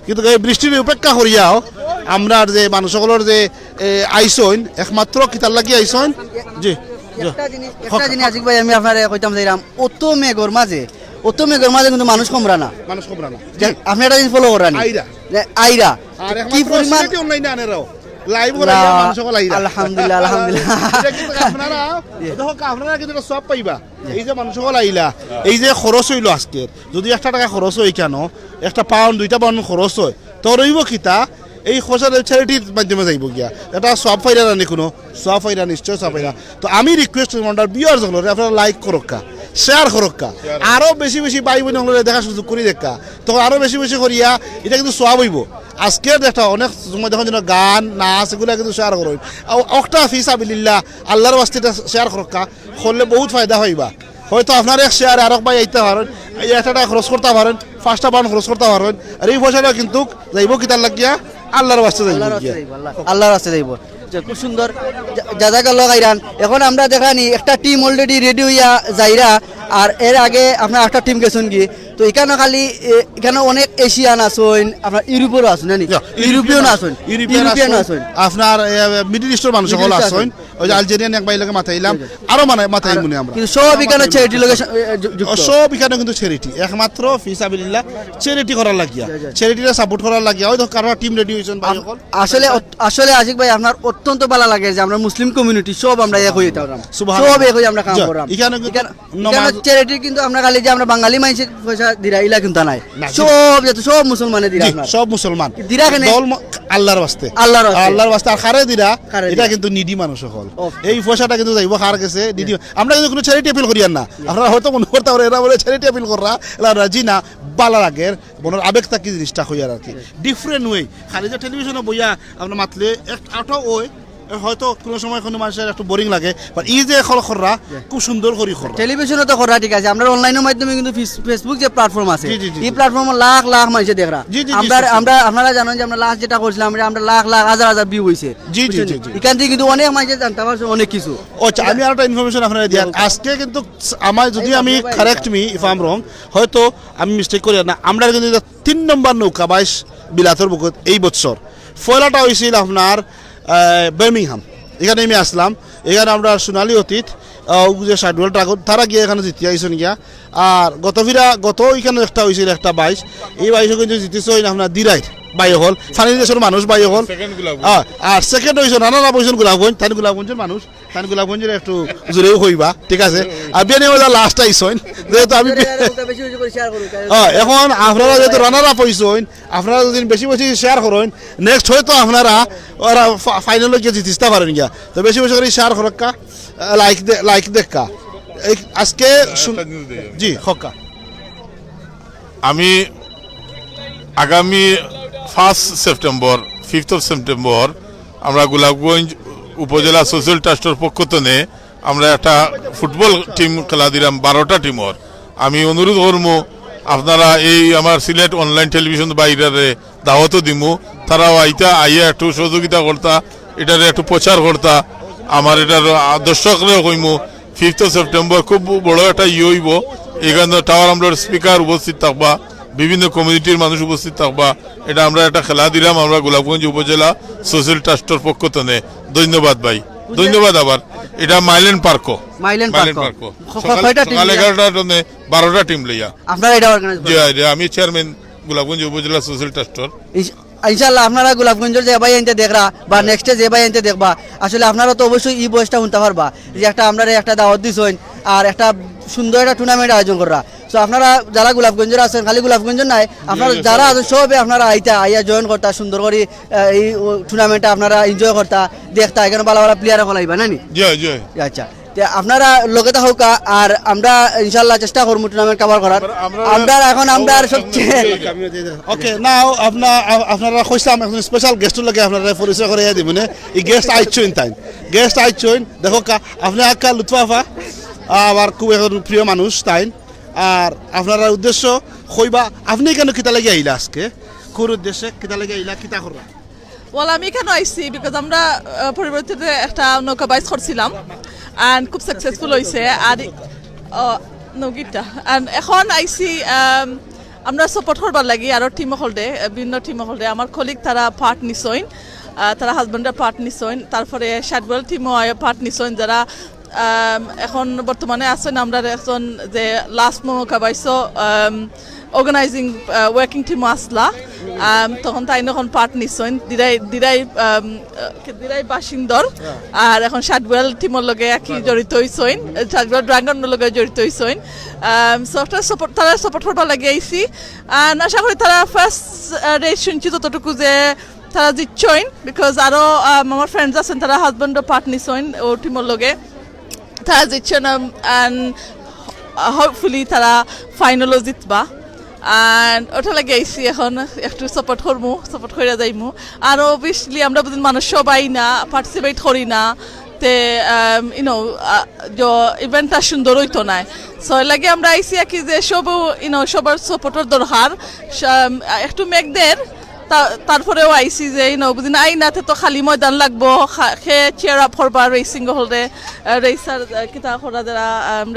কিন্তু এই বৃষ্টির উপেক্ষা করিয়াও আমরা যে মানুষ সকলের যে আইসইন একমাত্র কিতার লাগি আইসইন জি একটা জিনিস আজিক ভাই আমি আপনারে কইতাম যাইরাম অত মেঘর মাঝে কিন্তু মানুষ কমরা না আপনি একটা জিনিস ফলো করেন আইরা আর কি পরিমাণ অনলাইনে আনেরাও লাইভ করে মানুষ সকল আইরা আলহামদুলিল্লাহ এটা কিন্তু আপনারা দেখো আপনারা কিন্তু সব পাইবা এই যে মানুষ সকল আইলা এই যে খরচ হইল আজকে যদি 1 টাকা খরচ হয় কেন 1 পাউন্ড 2 পাউন্ড খরচ হয় তো রইব কিতা এই খোঁজা চ্যারিটির মাধ্যমে যাইব গিয়া এটা সব ফাইরা না কোনো সব ফাইরা নিশ্চয় সব ফাইরা তো আমি রিকোয়েস্ট মন্ডার বিয়ার সকল আপনারা লাইক করক্কা শেয়ার করক্কা আরও বেশি বেশি ভাই বোন দেখা সুযোগ করি দেখা তো আরও বেশি বেশি করিয়া এটা কিন্তু সব হইব আজকের একটা অনেক সময় দেখুন যেন গান নাচ এগুলো কিন্তু শেয়ার করো একটা ফিসাবিল্লাহ আল্লাহর ওয়াস্তিটা শেয়ার করক্কা করলে বহুত ফায়দা হইবা হয়তো আপনার এক শেয়ার আরক ভাই আইতে পারেন এই 1 টাকা খরচ করতে পারেন 5টা পাউন্ড খরচ করতে পারেন আর এই পয়সাটা কিন্তু যাইব কিতার লাগিয়া আল্লাহর রাস্তা যাইব আল্লাহর রাস্তা যাইব খুব সুন্দর জাযাকাল্লাহ খাইরান এখন আমরা দেখানি একটা টিম অলরেডি রেডি হইয়া যাইরা আর এর আগে আপনার একটা টিম গেছেন কি তো এখানে খালি এখানে অনেক এশিয়ান আছেন আপনার ইউরোপেরও আছেন ইউরোপিয়ান আছেন আপনার মিডল ইস্টের মানুষ সকল আছেন ওই যে আলজেরিয়ান এক ভাই লগে মাথাইলাম আরো মাথাই মনে আমরা কিন্তু সব এখানে চ্যারিটি লোকে সব এখানে কিন্তু চ্যারিটি একমাত্র ফিসাবিলিল্লাহ চ্যারিটি করার লাগিয়া চ্যারিটিরা সাপোর্ট করার লাগিয়া ওই কারো টিম রেডি হইছেন ভাই আসলে আসলে আশিক ভাই আপনার অত্যন্ত ভালো লাগে যে আমরা মুসলিম কমিউনিটি সব আমরা এক হইতে পারলাম সব এক হই আমরা কাম করলাম এখানে চ্যারিটি কিন্তু আমরা খালি যে আমরা বাঙালি মানুষের পয়সা দিরা ইলা কিন্তু নাই সব যত সব মুসলমানের দিরা আপনার সব মুসলমান দিরা কেন দল আল্লাহর ওয়াস্তে আল্লাহর ওয়াস্তে আর খারে দিরা এটা কিন্তু নিডি মানুষ হল এই পয়সাটা কিন্তু যাইব খার গেছে নিডি আমরা কিন্তু কোনো চ্যারিটি অ্যাপিল করি না আপনারা হয়তো মনে করতে পারেন এরা বলে চ্যারিটি অ্যাপিল করা এরা রাজি না বালা লাগের মনের আবেগ থাকি জিনিসটা হইয়ার আর কি ডিফারেন্ট ওয়ে খালি যে টেলিভিশনে বইয়া আপনার মাতলে একটা ওই হয়তো কোনো সময় কোনো মানুষের একটু বোরিং লাগে বাট এই যে খররা খুব সুন্দর করে খররা টেলিভিশনে তো খররা ঠিক আছে আমরা অনলাইনের মাধ্যমে কিন্তু ফেসবুক যে প্ল্যাটফর্ম আছে এই প্ল্যাটফর্মে লাখ লাখ মানুষ দেখরা আমরা আপনারা জানেন যে আমরা লাস্ট যেটা করছিলাম আমরা লাখ লাখ হাজার হাজার ভিউ হইছে জি জি জি এখান থেকে কিন্তু অনেক মানুষ জানতে পারছে অনেক কিছু আচ্ছা আমি আরেকটা ইনফরমেশন আপনারা দিই আজকে কিন্তু আমার যদি আমি correct me if I am রং হয়তো আমি মিস্টেক করি না আমরা কিন্তু 3 নম্বর নৌকা 22 বিলাতর বুকত এই বছর ফয়লাটা হয়েছিল আপনার বার্মিংহাম এখানে আমি আসলাম এখানে আমরা সোনালী অতীত যে শার্টওয়েল ড্রাগন তারা গিয়ে এখানে জিতে আইসন গিয়া আর গত এখানে একটা হয়েছিল একটা 22 এই 22 কিন্তু জিতেছে আপনার দিরাইট বাই হল ফানি দেশের মানুষ বাই হল আর সেকেন্ড হয়েছে নানা বইছেন গোলাপগঞ্জ তাই গোলাপগঞ্জের মানুষ তাই গোলাপগঞ্জের একটু জোরেও হইবা ঠিক আছে আর বিয়ানি মজা লাস্ট আইসন যেহেতু আমি এখন আপনারা যেহেতু রানার আপ হইছেন আপনারা যদি বেশি বেশি শেয়ার করেন নেক্সট হয়তো আপনারা ওরা ফাইনালে গিয়ে জিতিতে পারেন গিয়া তো বেশি বেশি করে শেয়ার করাক্কা লাইক দেখা আজকে জি হকা আমি আগামী 1 সেপ্টেম্বর 5 সেপ্টেম্বর আমরা গোলাপগঞ্জ উপজেলা সোশ্যাল ট্রাস্টের পক্ষ থেকে আমরা একটা ফুটবল টিম খেলা দিলাম 12টা টিমর আমি অনুরোধ করবো আপনারা এই আমার সিলেট অনলাইন টেলিভিশন বাইরে দাওয়াতও দিমু তারাও আইয়া একটু সহযোগিতা করতা এটার একটু প্রচার করতা আমার এটার দর্শকরাও কইমু 5 সেপ্টেম্বর খুব বড় একটা হইব এখানে টাওয়ার আমরা স্পিকার উপস্থিত থাকবা বিভিন্ন কমিউনিটির মানুষ উপস্থিত থাকবা এটা আমরা একটা খেলা দিলাম আমরা গোলাপগঞ্জ উপজেলা সোশ্যাল ট্রাস্টের পক্ষ থেকে ধন্যবাদ ভাই ধন্যবাদ আবার এটা মাইল্যান্ড পার্ক সকাল 11টার 12টা টিম লইয়া আমি চেয়ারম্যান গোলাপগঞ্জ উপজেলা সোশ্যাল ট্রাস্টের ইনশাআল্লাহ আপনারা গোলাপগঞ্জের যে ভাই আনতে দেখরা বা নেক্সটে যে ভাই আনতে দেখবা আসলে আপনারা তো অবশ্যই এই বয়সটা শুনতে পারবা যে একটা আমরা একটা দাওয়াত দিছেন আর একটা সুন্দর একটা টুর্নামেন্ট আয়োজন করা সো আপনারা যারা গোলাপগঞ্জের আছেন খালি গোলাপগঞ্জের নাই আপনারা যারা আছেন সবে আপনারা আইয়া জয়েন করতা সুন্দর করে এই টুর্নামেন্টটা আপনারা এনজয় করতা দেখতা এখানে ভালো ভালো প্লেয়ার হলাইবা নানি আচ্ছা আপনারা লগেতা হোক আর আমরা ইনশাআল্লাহ চেষ্টা করব টুর্নামেন্ট কভার করার আমরা সবচেয়ে ওকে নাও আপনারা কইসাম এখন স্পেশাল গেস্ট লাগে আপনারা পরিচয় করে দিবেন এই গেস্ট আইছইন দেখো আপনি আকা লুৎফাফা আমার খুব প্রিয় মানুষ তাই আর আপনারা উদ্দেশ্য কইবা আপনি কেন কিতা লাগে আইলা আজকে কোন উদ্দেশ্যে কিতা লাগে আইলা কিতা করবা ওয়াল আমি কেন আইছি বিকজ আমরা পরিবর্তিতে একটা নৌকা বাইস করছিলাম and খুব সাকসেসফুল হইছে আর নৌকিটা and এখন আইছি আমরা সাপোর্ট করবার লাগি আর টিম হলডে বিভিন্ন টিম হলডে আমার কলিগ তারা পার্ট নিছইন তারা হাজবেন্ডের পার্ট নিছইন তারপরে শার্টওয়েল টিমও পার্ট নিছইন যারা এখন বর্তমানে আছেন আমরা এখন যে লাস্ট নৌকা বাইসো অর্গানাইজিং ওয়ার্কিং টিম আসলা তখন তাই এখন পার্ট নিছইন দিরাই বাসিন্দর আর এখন শার্টওয়েল টিমের লগে কি জড়িত হইছইন শার্টওয়েল ড্রাগনের লগে জড়িত হইছইন তারা সাপোর্ট করবার লাগে আইছি আশা করি তারা ফার্স্ট ডে শুনছি যতটুকু যে তারা জিতছইন বিকজ আরও আমার ফ্রেন্ডস আছেন তারা হাজবেন্ডও পার্ট নিছইন ও টিমের লগে তারা জিতছেন অ্যান্ড হোপফুলি তারা ফাইনালও জিতবা আর ওটা লাগে আইসি এখন একটু সাপোর্ট করে যাইমু আর অবভিয়াসলি আমরা বুঝি মানুষ সবাই না পার্টিসিপেট করি না তে ইভেন্টটা সুন্দর হইতো না সো লাগে আমরা আইসি কি যে সবার সাপোর্টের দরকার একটু মেঘদের তারপরেও আইসি যে বুঝি না আইনাতে তো খালি ময়দান লাগবো সে চেয়ার আপ করবা রেসিং হলে রেসার কিতা করা যারা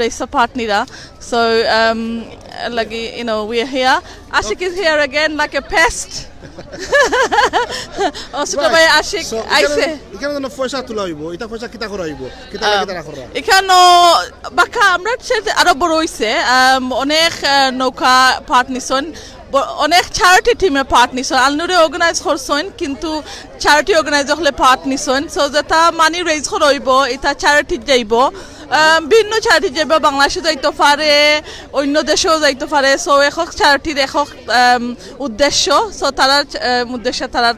রেসার পার্টনিরা সো লাগি we are here Ashiq is here again like a pest অসুখ ভাই আশিক আইছে এখানে যেন পয়সা তোলা হইব এটা পয়সা কিতা করা হইব কিতা করা এখানে বাকা আমরা আরো বড় হইছে অনেক নৌকা পার্ট নিছন অনেক চ্যারিটি টিমে পার্ট নিছন আলনুরে অর্গানাইজ করছেন কিন্তু চ্যারিটি অর্গানাইজ হলে পার্ট নিছন সো যেটা মানি রেজ করইব এটা চ্যারিটি যাইব বিভিন্ন চ্যারিটি যাইব বাংলাদেশে যাইতে পারে অন্য দেশেও যাইতে পারে সো একক চ্যারিটির একক উদ্দেশ্য সো তারা উদ্দেশ্যে তারা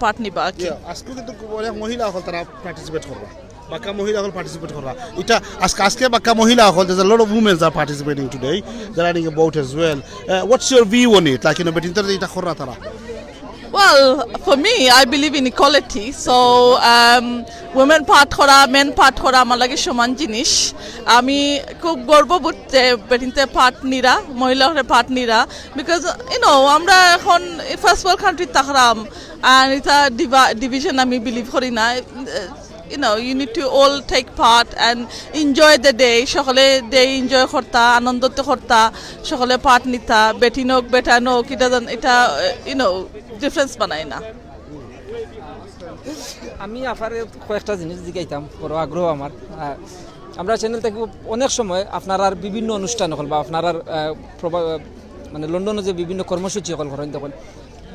পার্ট নিবা কি আজকে কিন্তু অনেক মহিলা হল তারা পার্টিসিপেট করবে বাক্কা মহিলা হল পার্টিসিপেট করা এটা আজকে বাক্কা মহিলা হল there's a lot of women are participating today they're writing about as well what's your view on it like বেটিন তারা এটা করা তারা Well, for me, I believe in equality. So, women part kora, men part kora, আমার লাগে সমান জিনিস। আমি খুব গর্ববোধ যে বেটিনতে পার্ট নিরা, মহিলাদের পার্ট নিরা, because আমরা এখন ফার্স্ট ওয়ার্ল্ড কান্ট্রি তাকরাম, and এটা ডিভিশন আমি বিলিভ করি না। You need to all take part and enjoy the day. সকলে day enjoy করতা, আনন্দতে করতা, সকলে পার্ট নিতা, বেটিনোক বেটানোক, এটা ডিফারেন্স বানায় না। আমি আফারে কয়েকটা জিনিস জিজ্ঞাইতাম বড় আগ্রহ আমার আমরা চ্যানেল থেকে অনেক সময় আপনারা বিভিন্ন অনুষ্ঠান হল বা আপনারা মানে লন্ডনে যে বিভিন্ন কর্মসূচি হল করেন তখন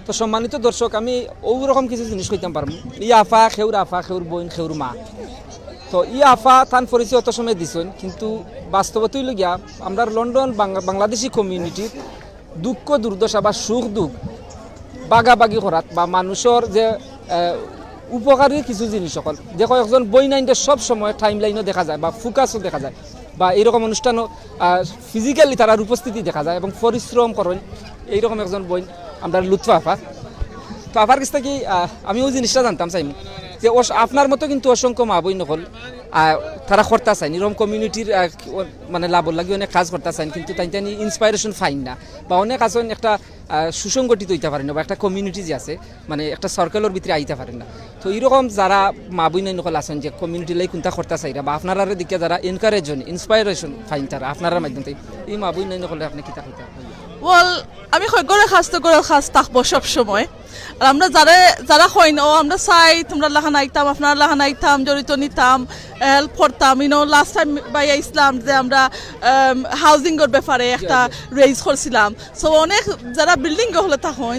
তো সম্মানিত দর্শক আমি ওরকম কিছু জিনিস কইতাম পারবো ই আফা খেউর বোন খেউর মা তো ই আফা তান পরিচয় অত সময় দিছেন কিন্তু বাস্তবতই লগিয়া আমরা লন্ডন বাংলাদেশি কমিউনিটির দুঃখ দুর্দশা বা সুখ দুঃখ বাগাবাগি করাত বা মানুষের যে উপকারী কিছু জিনিস সকল দেখো একজন বই নাইনটা সব সময় টাইম লাইনও দেখা যায় বা ফোকাসও দেখা যায় বা এইরকম অনুষ্ঠানও ফিজিক্যালি তার উপস্থিতি দেখা যায় এবং পরিশ্রম করেন এইরকম একজন বই আমরা লুৎফা আফা তো আফার কাছ থেকে আমি ওই জিনিসটা জানতাম চাই যে আপনার মতো কিন্তু অসংখ্য মা বই নকল তারা করতে চান এরকম কমিউনিটির মানে লাভর লাগে অনেক কাজ করতে চান কিন্তু তাই ইন্সপাইরেশন ফাইন না বা অনেক আসেন একটা সুসংগঠিত হইতে পারেন না বা একটা কমিউনিটি যে আছে মানে একটা সার্কেলের ভিতরে আইতে পারেন না তো এইরকম যারা মা বই নকল আছেন যে কমিউনিটি লাই কোনটা করতে চাইরা বা আপনার দিকে যারা এনকারেজ হন ইন্সপাইরেশন ফাইন তারা আপনার মাধ্যমে এই মা বই নকলে আপনি কিতা করতে ওয়াল আমি গড়ে খাস থাকবো সব সময় আর আমরা যারা হইন আমরা চাই তোমরা লাহান আইতাম আপনারা লাহান আইতাম জড়িত নিতাম হেল্প করতাম লাস্ট টাইম বাই ইসলাম যে আমরা হাউজিংয়ের ব্যাপারে একটা রেজ করছিলাম সো অনেক যারা বিল্ডিং হলে তখন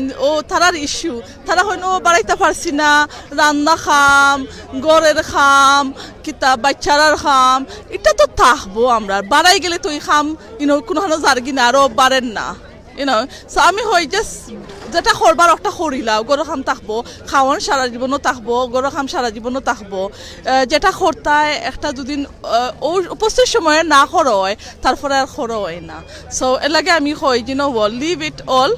তারার ইস্যু তারা হইন বাড়াইতে পারছি না রান্না খাম গড়ের খাম কিতা বাচ্চারার খাম এটা তো থাকবো আমরা বাড়াই গেলে তো খাম কোনোখানো জার্গি না আরও বাড়েন না সো আমি হই জাস্ট যেটা করবার একটা করিলাম গরু খাম থাকবো খাওয়ান সারা জীবনও থাকবো গরু খাম সারা জীবনও থাকবো যেটা করতায় একটা দুদিন উপস্থিত সময়ে না খরো হয় তারপরে আর খরো হয় না সো এর লাগে আমি হই লিভ ইট অল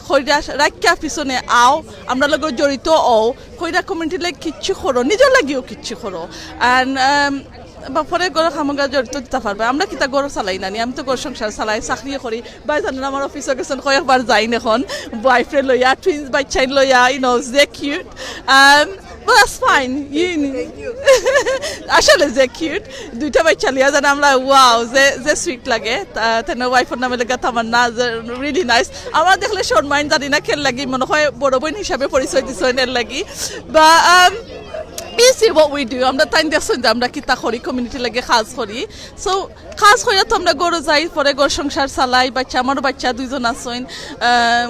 খৈরা রাখিয়া পিছনে আও আমরা লগে জড়িত খৈরা কমিউনিটি লাগে কিচ্ছু করো নিজের লাগিও কিচ্ছু করো অ্যান্ড বাপরে গরু খামগা জড়িত দিতে পারবে আমরা কিতা গরু চালাই না আমি তো গরু সংসার চালাই চাকরি করি বাই জানেন আমার অফিসে গেছেন কয়েকবার যাই এখন বয়ফ্রেন্ড লইয়া টুইন্স বাচ্চাই লইয়া যে কিউট But that's fine. আসলে যে কিউট দুইটা বাচ্চা লিয়া জানা আমরা ওয়াও যে সুইট লাগে তেন ওয়াইফের নামে লেগে তামান্না রিয়েলি নাইস আমার দেখলে শর্ট মাইন্ড জানি না খেল লাগি মনে হয় বড় বোন হিসাবে পরিচয় দিচ্ছেন এর লাগি বা You see what we do. আমরা তাই দেখছেন যে আমরা কিতা করি কমিউনিটি লাগে কাজ করি সো কাজ করে তো আমরা গরু যাই পরে গরু সংসার চালাই বাচ্চা আমারও বাচ্চা দুইজন আছেন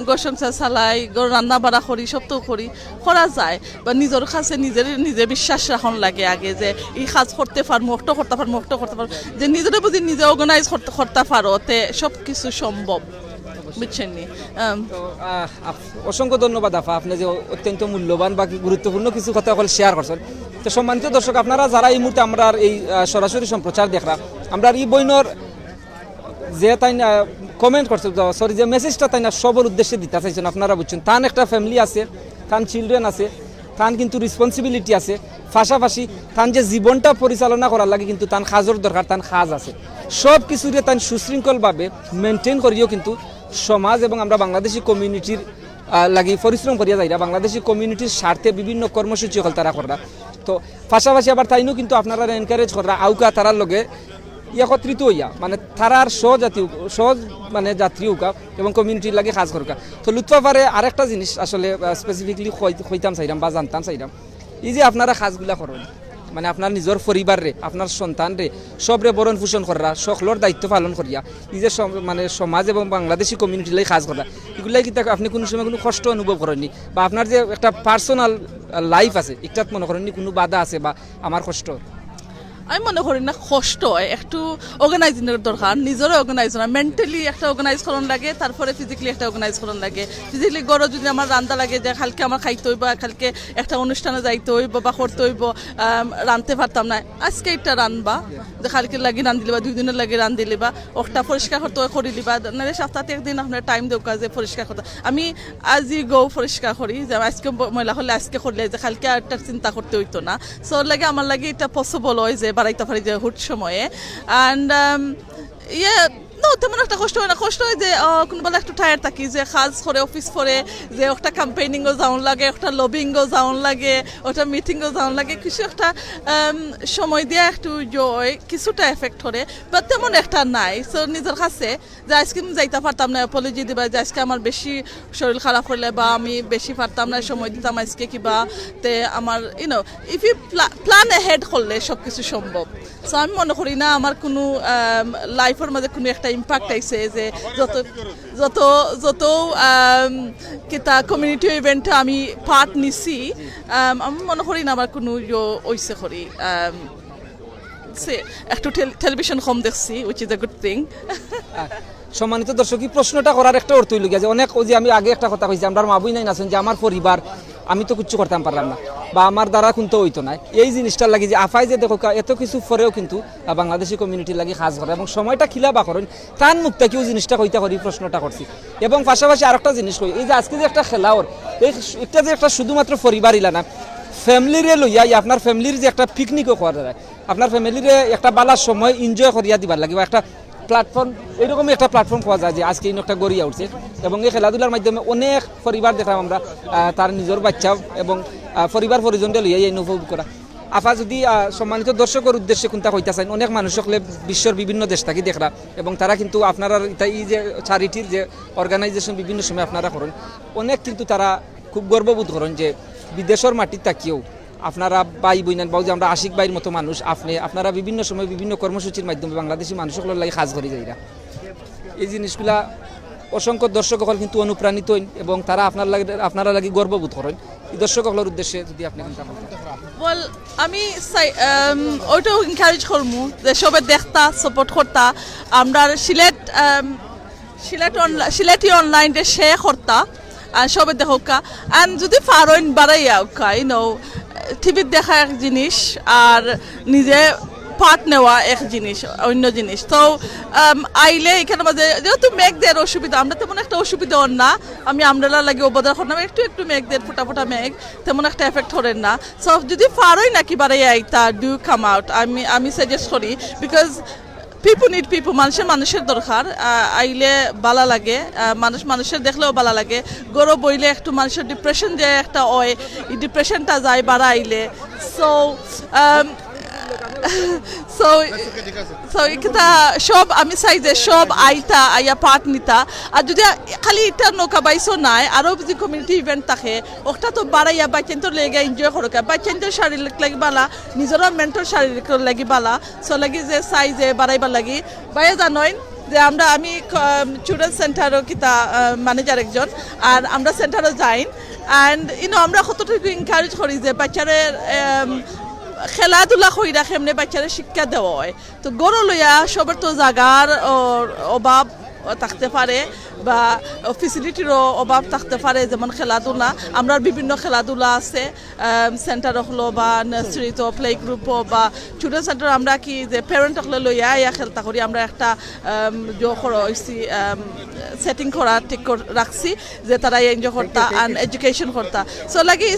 গরু সংসার চালাই গরু রান্না বাড়া করি সব তো করা যায় বা নিজের কাছে নিজে বিশ্বাস রাখন লাগে আগে যে এই কাজ করতে পারবো অটো করতে পারবো যে নিজের বুঝি নিজে অর্গানাইজ করতে পারো তে সব কিছু সম্ভব বুঝছেন নি অসংখ্য ধন্যবাদ আফা আপনি যে অত্যন্ত মূল্যবান বা গুরুত্বপূর্ণ কিছু কথা শেয়ার করছেন তো সম্মানিত দর্শক আপনারা যারা এই মুহূর্তে আমরা এই সরাসরি সম্প্রচার দেখরা আমরা এই বইনর যে তাই কমেন্ট করছে সরি যে মেসেজটা তাই না সবার উদ্দেশ্যে দিতে চাইছেন আপনারা বুঝছেন তান একটা ফ্যামিলি আছে তান চিলড্রেন আছে তান কিন্তু রেসপন্সিবিলিটি আছে পাশাপাশি তান যে জীবনটা পরিচালনা করার লাগে কিন্তু তান কাজের দরকার তান কাজ আছে সব কিছুরে তান সুশৃঙ্খলভাবে মেনটেন করিও কিন্তু সমাজ এবং আমরা বাংলাদেশি কমিউনিটির লাগি পরিশ্রম করিয়া যাইরা বাংলাদেশি কমিউনিটির স্বার্থে বিভিন্ন কর্মসূচি হল তারা করা তো পাশাপাশি আবার তাইনও কিন্তু আপনারা এনকারেজ করা আউকা তারার লগে একত্রিত হইয়া মানে তারার মানে যাত্রী উকা এবং কমিউনিটির লাগে কাজ করকা তো লুৎফাপারে আরেকটা জিনিস আসলে স্পেসিফিকলি কইতাম চাইরাম বা জানতাম চাইরাম এই যে আপনারা কাজগুলা করেন মানে আপনার নিজের পরিবার রে আপনার সন্তান রে সবরে বরণ পোষণ করা সকলের দায়িত্ব পালন করিয়া এই যে মানে সমাজ এবং বাংলাদেশি কমিউনিটি লাই কাজ করা এগুলাই কিন্তু আপনি কোনো সময় কোনো কষ্ট অনুভব করেননি বা আপনার যে একটা পার্সোনাল লাইফ আছে একটাত মনে করেননি কোনো বাধা আছে বা আমার কষ্ট আমি মনে করি না কষ্ট হয় একটু অর্গানাইজিংয়ের দরকার নিজেরও অর্গানাইজ না মেন্টালি একটা অর্গানাইজ করন লাগে তারপরে ফিজিক্যালি একটা অর্গানাইজ করন লাগে ফিজিক্যালি গড় যদি আমার রান্না লাগে যে কালকে আমার খাইতে হইব কালকে একটা অনুষ্ঠানে যাইতে হইব বা করতে হইব রাঁধতে পারতাম না আজকে এটা রানবা যে কালকে লাগি রাঁধিলিবা 2 দিনের লাগে রাঁধিলিবা ওটা পরিষ্কার করতে করি লিবা নাহলে সপ্তাহে একদিন আপনার টাইম দেও কাজে পরিষ্কার করতে আমি আজই গো পরিষ্কার করি যে আজকে ময়লা হলে আজকে করলে যে কালকে একটা চিন্তা করতে হইতো না সো লাগে আমার লাগে এটা পসিবল হয় যে বাড়াইতে পারি যে হুট সময়ে অ্যান্ড তেমন একটা কষ্ট হয় না কষ্ট হয় যে কোনোবেলা একটু টায়ার থাকি যে কাজ করে অফিস করে যে একটা ক্যাম্পেইনিংও যাওয়ান লাগে একটা লবিংও যাওয়ান লাগে ওটা মিটিংও যাওয়ান লাগে কিছু একটা সময় দিয়ে একটু জয় কিছুটা এফেক্ট করে বা তেমন একটা নাই সো নিজের কাছে যে আজকে আমি যাইতে পারতাম না অ্যাপোলজি দিবা যে আজকে আমার বেশি শরীর খারাপ হলে বা আমি বেশি পারতাম না সময় দিতাম আজকে কিবা তে আমার ইফ ইউ প্ল্যান হেড করলে সব কিছু সম্ভব সো আমি মনে করি না আমার কোনো লাইফের মাঝে কোনো একটা ইম্প্যাক্ট আইছে যে যত কিতা কমিউনিটি ইভেন্টে আমি পার্ট নিছি আমি মনে করি না আমার কোনো ওইসে করি একটু টেলিভিশন কম দেখছি which is a good thing সম্মানিত দর্শক এই প্রশ্নটা করার একটা অর্থ হইল গিয়া যে অনেক ওই যে আমি আগে একটা কথা কইছি আমরা মাবুই নাই আছেন যে আমার পরিবার আমি তো কিচ্ছু করতাম পারলাম না বা আমার দ্বারা কিন্তু হইতো না এই জিনিসটার লাগি যে আফাই যে দেখো এত কিছু পরেও কিন্তু বাংলাদেশি কমিউনিটির লাগি কাজ করে এবং সময়টা খিলা বা করেন তান মুক্তা কেউ জিনিসটা কইতা করি প্রশ্নটা করছি এবং পাশাপাশি আরেকটা জিনিস কই এই যে আজকে যে একটা খেলা ওর একটা যে একটা শুধুমাত্র পরিবার ইলা না ফ্যামিলিরে লইয়া আপনার ফ্যামিলির যে একটা পিকনিকও করা যায় আপনার ফ্যামিলিরে একটা বালার সময় এনজয় করিয়া দিবার লাগিব একটা প্ল্যাটফর্ম এরকমই একটা প্ল্যাটফর্ম পাওয়া যায় যে আজকে একটা গড়িয়া উঠছে এবং এই খেলাধুলার মাধ্যমে অনেক পরিবার দেখলাম আমরা তার নিজের বাচ্চা এবং পরিবার পরিজনকে লইয়া এই উপভোগ করা আপা যদি সম্মানিত দর্শকের উদ্দেশ্যে কোনটা কইতা চান অনেক মানুষ সকলে বিশ্বের বিভিন্ন দেশ থাকি দেখরা এবং তারা কিন্তু আপনারা এই যে চ্যারিটির যে অর্গানাইজেশন বিভিন্ন সময় আপনারা করেন অনেক কিন্তু তারা খুব গর্ববোধ করেন যে বিদেশের মাটির তাকিয়েও আপনারা ভাই বইনান বাবু যে আমরা আশিক ভাইয়ের মতো মানুষ আপনারা বিভিন্ন সময় বিভিন্ন কর্মসূচির মাধ্যমে বাংলাদেশি মানুষগুলোর লাগে কাজ করে যাইরা এই জিনিসগুলা অসংখ্য দর্শক সকল কিন্তু অনুপ্রাণিত হইন এবং তারা আপনারা লাগে গর্ববোধ করেন এই দর্শক সকলের উদ্দেশ্যে যদি আপনি কোনটা বল আমি ওইটাও এনকারেজ করবো যে সবে দেখতা সাপোর্ট করতা আমরা সিলেটি অনলাইন যে শেয়ার করতা আর সবে দেখা আর যদি ফারইন বাড়াইয়া টিভির দেখা এক জিনিস আর নিজে পার্ট নেওয়া এক জিনিস অন্য জিনিস তো আইলে এখানে মাঝে যেহেতু মেঘদের অসুবিধা আমরা তেমন একটা অসুবিধা হন না আমি আমরালা লাগে অবদান করলাম একটু মেঘদের ফোটা মেঘ তেমন একটা এফেক্ট করেন না সো যদি ফারই নাকি বাড়াইয়া আইতা ডু কাম আউট আমি সাজেস্ট করি বিকজ পিপল মানুষের দরকার আইলে বালা লাগে মানুষের দেখলেও বালা লাগে গরম বইলে একটু মানুষের ডিপ্রেশন যে একটা হয় এই ডিপ্রেশনটা যায় বাড়া আইলে সো সব আমি চাই যে সব আইয়া পার্ট নিতা আর যদি খালি এটা নৌকা বাইসও নাই আরও যদি কমিউনিটি ইভেন্ট থাকে ওটা তো বাড়াইয়া বাচ্চান্তর লেগে এনজয় করো বাচ্চান্তর শারীরিক লাগি বালা নিজেরও মেন্টর শারীরিক লাগি বালা সো লাগি যে চাই যে বাড়াইবা লাগি বাইরে জানইন যে আমি চিলড্রেন সেন্টারও কিতা ম্যানেজার একজন আর আমরা সেন্টারও যাই অ্যান্ড আমরা কতটুকু এনকারেজ করি যে বাচ্চাদের খেলাধুলা কইরা কেমনে বাচ্চারা শিক্ষা দেওয়া হয় তো গরু লইয়া সবার তো জাগার অভাব থাকতে পারে বা ফেসিলিটিরও অভাব থাকতে পারে যেমন খেলাধুলা আমরা বিভিন্ন খেলাধুলা আছে সেন্টার হলো বা নার্সারি তো প্লে গ্রুপ বা চিলড্রেন সেন্টার আমরা কি যে প্যারেন্ট হলে লইয়া ইয়া খেলতা করি আমরা একটা সেটিং করা ঠিক রাখছি যে তারা এনজয় করতা আর এডুকেশন করতা সো লাগি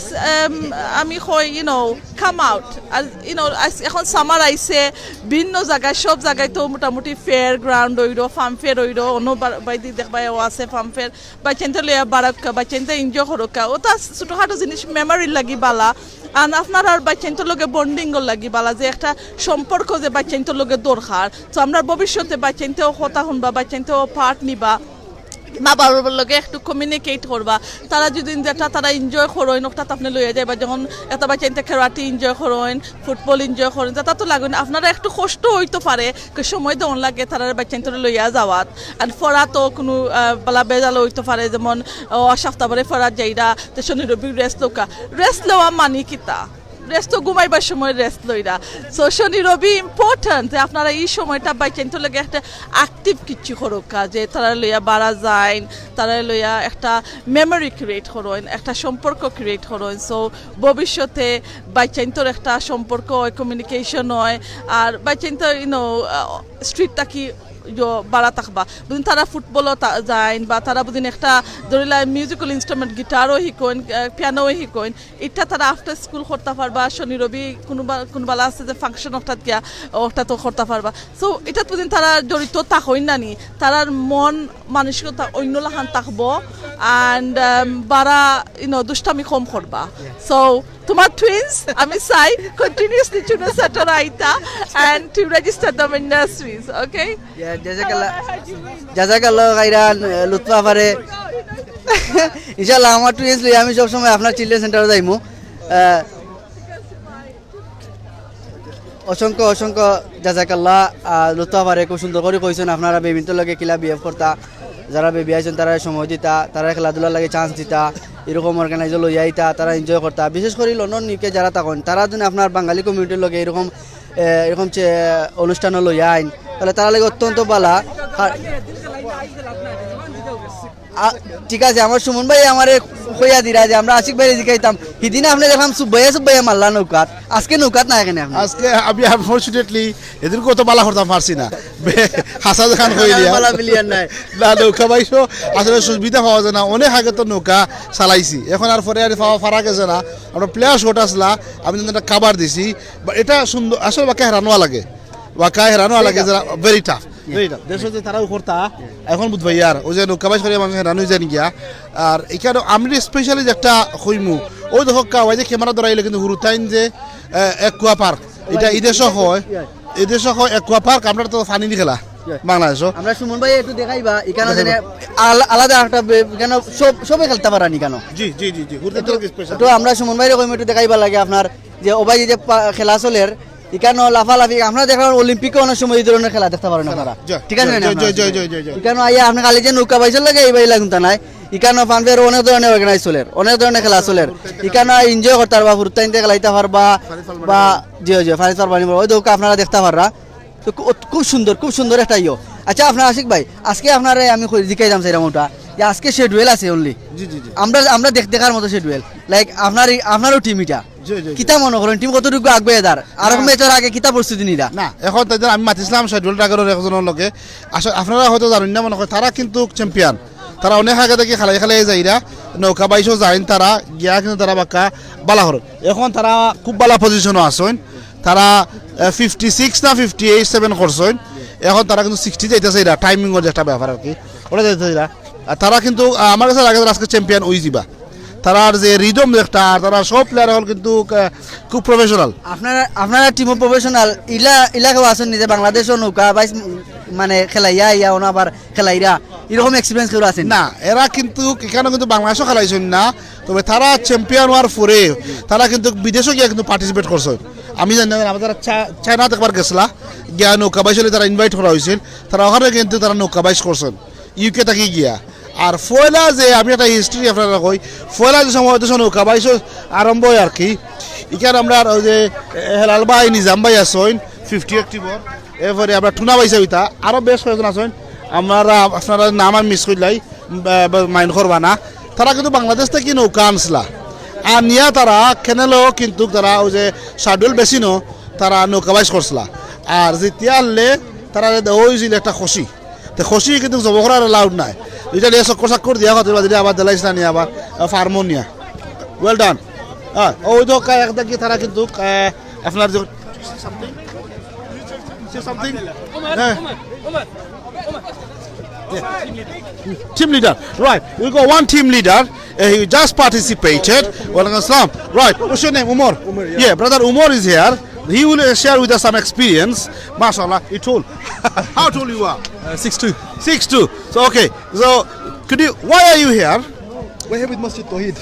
আমি কই কাম আউট আর এখন সামার আইছে বিভিন্ন জায়গায় সব জায়গায় তো মোটামুটি ফেয়ার গ্রাউন্ড হইল ফার্ম ফেয়ার হইল অন্য বাইদি দেখবা ও আছে ফার্মফের বাইচেনতে লইয়া বারাক্কা বাইচেনতে এনজয় করক্কা ওটা ছোটখাটো জিনিস মেমোরি লাগি বালা আর আপনার আর বাচ্চাইন্তর লগে বন্ডিংও লাগি বালা যে একটা সম্পর্ক যে বাচ্চাইন্তর লগে দরকার তো আমরা ভবিষ্যতে বাচ্চাইন্তেও কথা শুনবা বাচ্চাইন্তেও পার্ট নিবা মা বাবার লগে একটু কমিউনিকেট করবা তারা যদি যেটা তারা এনজয় করেন ওটা আপনি লইয়া যাইবা যখন এটা বাচ্চাইতে খেলাটি এনজয় করেন ফুটবল এনজয় করেন তা তো লাগুন আপনারা একটু কষ্ট হইতে পারে সময় দেওয়ান লাগে তারা বাচ্চাইন্তর লইয়া যাওয়াত আর ফরা তো কোনো বালা বেজাল হইতে পারে যেমন সপ্তাহবারে ফরা যাইরা তো শনি রবি রেস্ট লওয়া মানি কিতা রেস্ট তো ঘুমাইবার সময় রেস্ট লইরা সো শনি রবি ইম্পর্টেন্ট যে আপনারা এই সময়টা বাইচেন্ট লাগে একটা অ্যাক্টিভ কিছু করুকা যে তারা লইয়া বাড়া যায় তারা লইয়া একটা মেমোরি ক্রিয়েট করেন একটা সম্পর্ক ক্রিয়েট করেন সো ভবিষ্যতে বাইচেন্টর একটা সম্পর্ক হয় কমিউনিকেশন হয় আর বাইচেন্ট ইউনো স্ট্রিটটা কি বাড়া থাকবা বুঝিন তারা ফুটবলও যায় বা তারা বুঝিন একটা ধরিলা মিউজিক্যাল ইনস্ট্রুমেন্ট গিটারও শিকোন পিয়ানোও শিকোন এটা তারা আফটার স্কুল করতে পারবা শনি রবি কোনোবালা আছে যে ফাংশন ওটা গিয়া ওটা তো করতে পারবা সো এটা বুঝিন তারা জড়িত থাকইন নানি তারার মন মানসিকতা অন্য লাখান থাকবো অ্যান্ড বাড়া দুষ্টামি কম করবা সো তোমার টুইন্স আমি চাই কন্টিনিউসলি চুনো সেটার আইতা and to register them in nurseries, okay? জাজাকাল্লাহ খাইরান লুৎফা পারে ইনশাআল্লাহ আমার টুইন্স লই আমি সব সময় আপনার চিলড্রেন সেন্টারে যাইমু অসংখ্য অসংখ্য জাজাকাল্লাহ লুৎফা পারে খুব সুন্দর করে কইছেন আপনারা বেবিনতো লগে কিলা বিহেভ করতা যারা বেবি আইছেন তারা সময় দিতা তারা খেলাধুলার লাগে চান্স দিতা এরকম অর্গানাইজার লই আইতা তারা এনজয় করতা বিশেষ করে লন্ডন ইউকে যারা থাকেন তারা যদি আপনার বাঙালি কমিউনিটির লগে এরকম অনুষ্ঠানও লই আইন তাহলে তারা লাগে অত্যন্ত বালা ঠিক আছে আমার সুমন ভাই আমারে কইয়া দিরা যে আমরা আশিক ভাই জিকাইতাম হিদিন আপনি দেখলাম সুব্বাইয়া মাল্লা নৌকাত আজকে নৌকাত না এখানে আপনি আজকে আমি আনফরচুনেটলি এদিন কত বালা করতাম পারছি না হাসা দেখান কইলিয়া বালা বিলিয়ান নাই না নৌকা বাইছো আসলে সুবিধা পাওয়া যায় না অনেক আগে তো নৌকা চালাইছি এখন আর পরে আর পাওয়া ফারা গেছে না আমরা প্লেয়ার শট আসলা আমি একটা কাবার দিছি এটা সুন্দর আসলে বাকি হেরানোয়া লাগে বাকি হেরানোয়া লাগে যারা ভেরি টাফ দেশ যে তারাও করতা এখন বুঝবাই আর ওই যে নৌকা বাইশ করে মানুষ হেরানোই জানি গিয়া আর এখানে আমি স্পেশালি যে একটা হইমু ওই দেখো ওই যে ক্যামেরা ধরাইলে কিন্তু হুরুতাইন যে একুয়া পার্ক এটা এদেশও হয় একুয়া পার্ক আমরা তো ফানি নি খেলা বাংলাদেশ আমরা সুমন ভাই একটু দেখাইবা এখানে জানে আলাদা একটা কেন সবে খেলতে পারানি কেন জি জি জি জি তো আমরা সুমন ভাই কইম একটু দেখাইবা লাগে আপনার যে ওবাই যে খেলা চলের এখানে লাফালাফি আপনারা দেখলাম অলিম্পিকে অনেক সময় এই ধরনের খেলা দেখতে পারেন আপনারা ঠিক আছে এখানে আইয়া আপনি খালি যে নৌকা বাইসের লাগে এই বাইলা কিন্তু নাই এখানে ফানফের অনেক ধরনের অর্গানাইজ চলের অনেক ধরনের খেলা চলের এখানে এনজয় করতে পারবা ফুরতাইনতে খেলাইতে পারবা বা জি জি ফারিস পারবানি ওই নৌকা আপনারা দেখতে পাররা তো খুব সুন্দর একটা ইয়ে আচ্ছা আপনার আশিক ভাই আজকে আপনারা আমি জিকাইলাম সেরকম ওটা যে আজকে শেডুয়েল আছে অনলি আমরা দেখার মতো শেডুয়েল লাইক আপনারও টিম এটা কিতা মনে করেন টিম কতটুকু আগবে এদার আর ম্যাচের আগে কিতা প্রস্তুতি নিলা না এখন তাদের আমি মাতিছিলাম শেডুয়েল টাকারের একজনের লোকে আসলে আপনারা হয়তো জানেন না মনে করেন তারা কিন্তু চ্যাম্পিয়ন তারা অনেক আগে থেকে খেলাই যাইরা নৌকা বাইশও যাইন তারা গিয়া কিন্তু তারা বাক্কা বালা হল এখন তারা খুব বালা পজিশনও আসেন তারা 56 না 58 করছেন এখন তারা কিন্তু 60 যাইতেছে এরা টাইমিংয়ের একটা ব্যাপার আর কি ওটা যাইতেছে এরা আর তারা কিন্তু আমার কাছে লাগে আজকে চ্যাম্পিয়ন হয়ে যাবা তারার যে রিদম একটা তারা সব প্লেয়ার হল কিন্তু খুব প্রফেশনাল আপনারা টিমও প্রফেশনাল ইলাকাও আছেন নিজে বাংলাদেশও নৌকা বাইশ মানে খেলাইয়া ইয়া ওনা আবার খেলাইরা এরকম এক্সপিরিয়েন্স কেউ আছেন না এরা কিন্তু এখানে কিন্তু বাংলাদেশও খেলাইছেন না তবে তারা চ্যাম্পিয়ন হওয়ার পরে তারা কিন্তু বিদেশও গিয়ে কিন্তু পার্টিসিপেট করছে আমি জানি আমাদের চায়নাতে একবার গেছিলা গিয়া নৌকা বাইশ তারা ইনভাইট করা হয়েছিল তারা ওখানে কিন্তু তারা নৌকা বাইশ করছেন ইউকে থাকি গিয়া আর ফয়লা যে আমি একটা হিস্ট্রি আপনারা কই ফয়লা যে সময় নৌকা বাইশ আরম্ভ হয় আর কি এখানে আমরা ওই যে হেলাল ভাই নিজাম ভাই আসেন 50 অক্টোবর এরপরে আমরা টুনা বাইসা হইতা আরও বেশ কয়েকজন আছেন আমরা আপনারা নাম আমি মিস করলাই মাইন্ড করবা না তারা কিন্তু বাংলাদেশ থেকে নৌকা আনছিলা আর নিয়া তারা কেনেলেও কিন্তু তারা ওই যে শার্ডুল বেশিনো তারা নৌকা বাইশ করছিলা আর যেতিয়া আনলে তারা ওই যে একটা খুশি তো খুশি কিন্তু জব করার লাউড নাই এটা নিয়ে চক্কর দিয়া কথা দিলে আবার দিলাইছ না নিয়ে আবার ফার্মও নিয়া ওয়েল ডান হ্যাঁ ওই তো একটা কি তারা কিন্তু আপনার যে something Team leader. Right. We got one team leader. He just participated. Walaikum Assalam. Right. What's your name? Umar. Yeah, brother Umar is here. He will share with us some experience. MashaAllah. He told. How tall you are? 6'2". 6'2". So okay. So could you? Why are you here? We're here with Masjid Tawheed.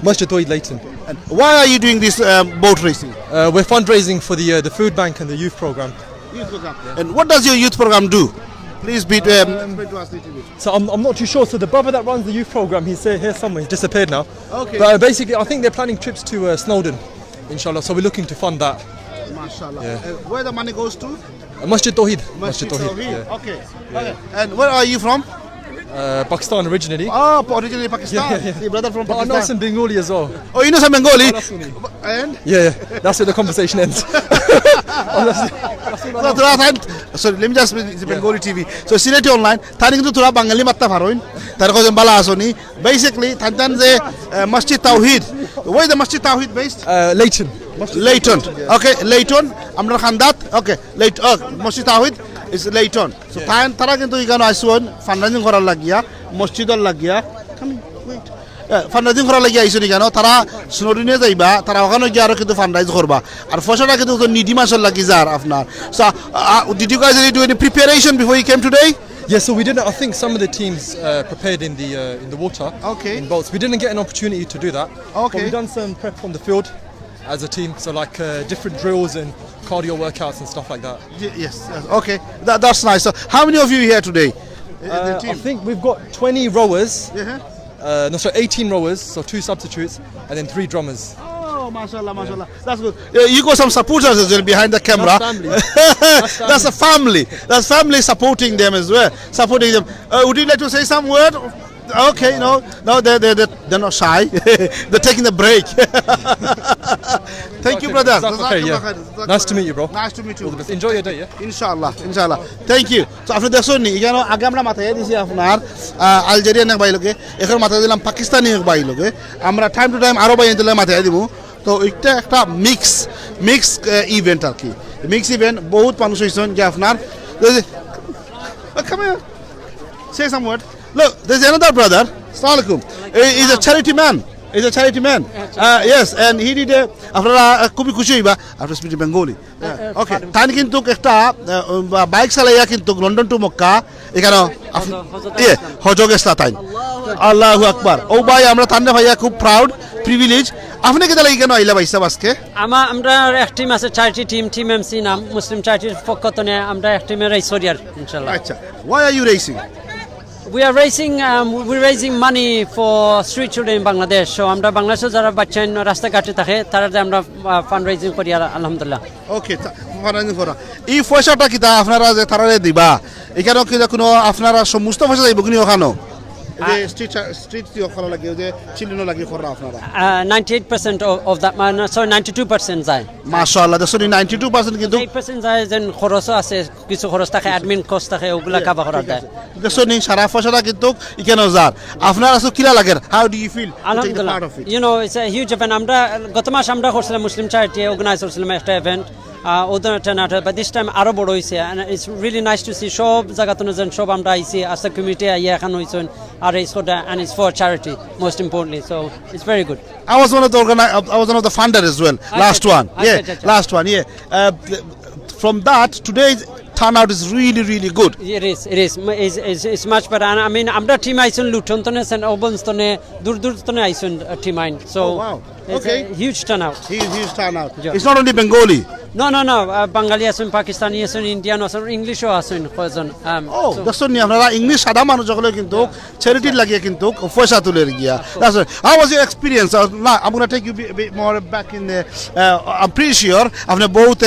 Masjid Tawheed Leighton. And why are you doing this boat racing? We're fundraising for the food bank and the youth program. Youth program. And what does your youth program do? Please be explain to us a little bit. So I'm not too sure. So the brother that runs the youth program, he's here somewhere. He's disappeared now. Okay. But basically, I think they're planning trips to Snowdon, inshallah. So we're looking to fund that. MashaAllah. Yeah. Where the money goes to? Masjid Tawheed. Masjid Tawheed. Tawheed. Yeah. Okay. Okay. And where are you from? Pakistan originally. Oh, originally Pakistan. Yeah. Your brother from But I Pakistan. know some Bengali as well. Oh, you know some Bengali? Yeah, And? that's where the conversation ends. So let me just it's Bengali TV. So Sylheti Online, thani kintu thora Bengali matta bharoin. Tar ko bala asoni. Basically, thantan je Masjid Tawheed. Where is the Masjid Tawheed based? Leighton. Leighton. Okay, Leighton. Amra Khandat. Okay, Leighton. Masjid Tawheed is Leighton. So tara kintu igano aisuon fundraising korar lagia, masjidor lagia. Come wait. Fundraising korar lagia aisoni gano tara snowdine jaiba, tara ogano gya aro kintu fundraise korba. Ar foshata kintu to needy masol lagi jar afnar. So did you guys do any preparation before you came today? Yeah, so we didn't. I think some of the teams prepared in the water. Okay. In boats, we didn't get an opportunity to do that. Okay. But we done some prep on the field as a team. So like different drills and cardio workouts and stuff like that. Yes. Okay. That's nice. So how many of you here today? The I think we've got 20 rowers. Yeah. No, sorry, 18 rowers. So 2 substitutes and then 3 drummers. Oh, mashallah, mashallah. That's good. You got some supporters as well behind the camera. That's family. That's a family. That's family supporting them as well. Supporting them. Would you like to say some word? Okay, no, they're not shy. They're taking the break. Thank you, brother. Okay, yeah. Nice to meet you, bro. Nice to meet you. Enjoy your day, yeah? Inshallah. Thank you. So after দেখছনি এখানে আগে আমরা মাথায় দিছি আপনার Algerian এক ভাই লোকে এখন মাথায় দিলাম পাকিস্তানি এক ভাই লোকে আমরা টাইম টু টাইম আরো ভাই দিলে মাথায় দিব তো এটা একটা মিক্স ইভেন্ট আর কি মিক্স ইভেন্ট বহুত মানুষ হইছেন যে আপনার come here say some word look there's another brother assalamu alaikum he's a charity man He's a charity man. Yes, and he did আপনারা খুবই খুশি হইবা after speaking Bengali. Okay. তাই কিন্তু একটা বাইক চালাইয়া কিন্তু লন্ডন টু মক্কা এখানে হজ গেছলা তাই আল্লাহু আকবার ও ভাই আমরা তান্নে ভাইয়া খুব প্রাউড প্রিভিলেজ আপনি কি তাহলে এখানে আইলা ভাইসা আজকে আমরা এক টিম আছে চ্যারিটি টিম এমসি নাম মুসলিম চ্যারিটির পক্ষ থেকে আমরা এক টিমের রাইসরিয়ার ইনশাআল্লাহ আচ্ছা why are you racing we're raising money for street children in Bangladesh. So আমরা বাংলাদেশে যারা বাচ্চা রাস্তাঘাটে থাকে তারা আমরা ফান্ড রেজিং করি আলহামদুলিল্লাহ ওকে ফান্ড করা এই পয়সাটা কি আপনারা যে তারারে দিবা এখানে কি কোনো আপনারা সমস্ত পয়সা যাইব কিনি ওখানে যে স্ট্রিট ওখানে লাগে যে চিলড্রেন লাগে করা আপনারা 98% of that sorry 92% যায় মাশাআল্লাহ দেখুন 92% কিন্তু 8% যায় যেন খরচ আছে কিছু খরচ থাকে অ্যাডমিন কস্ট থাকে ওগুলা কভার করা যায় দেখুন সারা পয়সাটা কিন্তু এখানে যার আপনারা আসলে কিলা লাগে হাউ ডু ইউ ফিল আলহামদুলিল্লাহ you know it's a huge event আমরা গত মাস আমরা করছিলাম মুসলিম চ্যারিটি অর্গানাইজ করছিলাম একটা ইভেন্ট ওদের টানাটা বাট দিস টাইম আরো বড় হইছে and it's really nice to see সব জায়গা থেকে যেন সব আমরা আইছি আস আ কমিউনিটি আইয়া এখন হইছেন আর it's for and it's for charity most importantly so it's very good I was one of the funder as well last one from that today's turnout is really good it is it's much better and I mean আমরা team আইছেন Luton তনে Sen অবনস্তনে দূর তনে আইছেন team আইন so okay huge turnout it's not only Bengali no Bengali আছেন পাকিস্তানি আছেন Indian আছেন ইংলিশও আছেন কয়জন দেখুন আপনারা ইংলিশ সাদা মানুষ সকলে কিন্তু চ্যারিটির লাগিয়ে কিন্তু পয়সা তুলে গিয়া that's right. How was your experience I'm going to take you more back in I'm pretty sure আপনি বহুত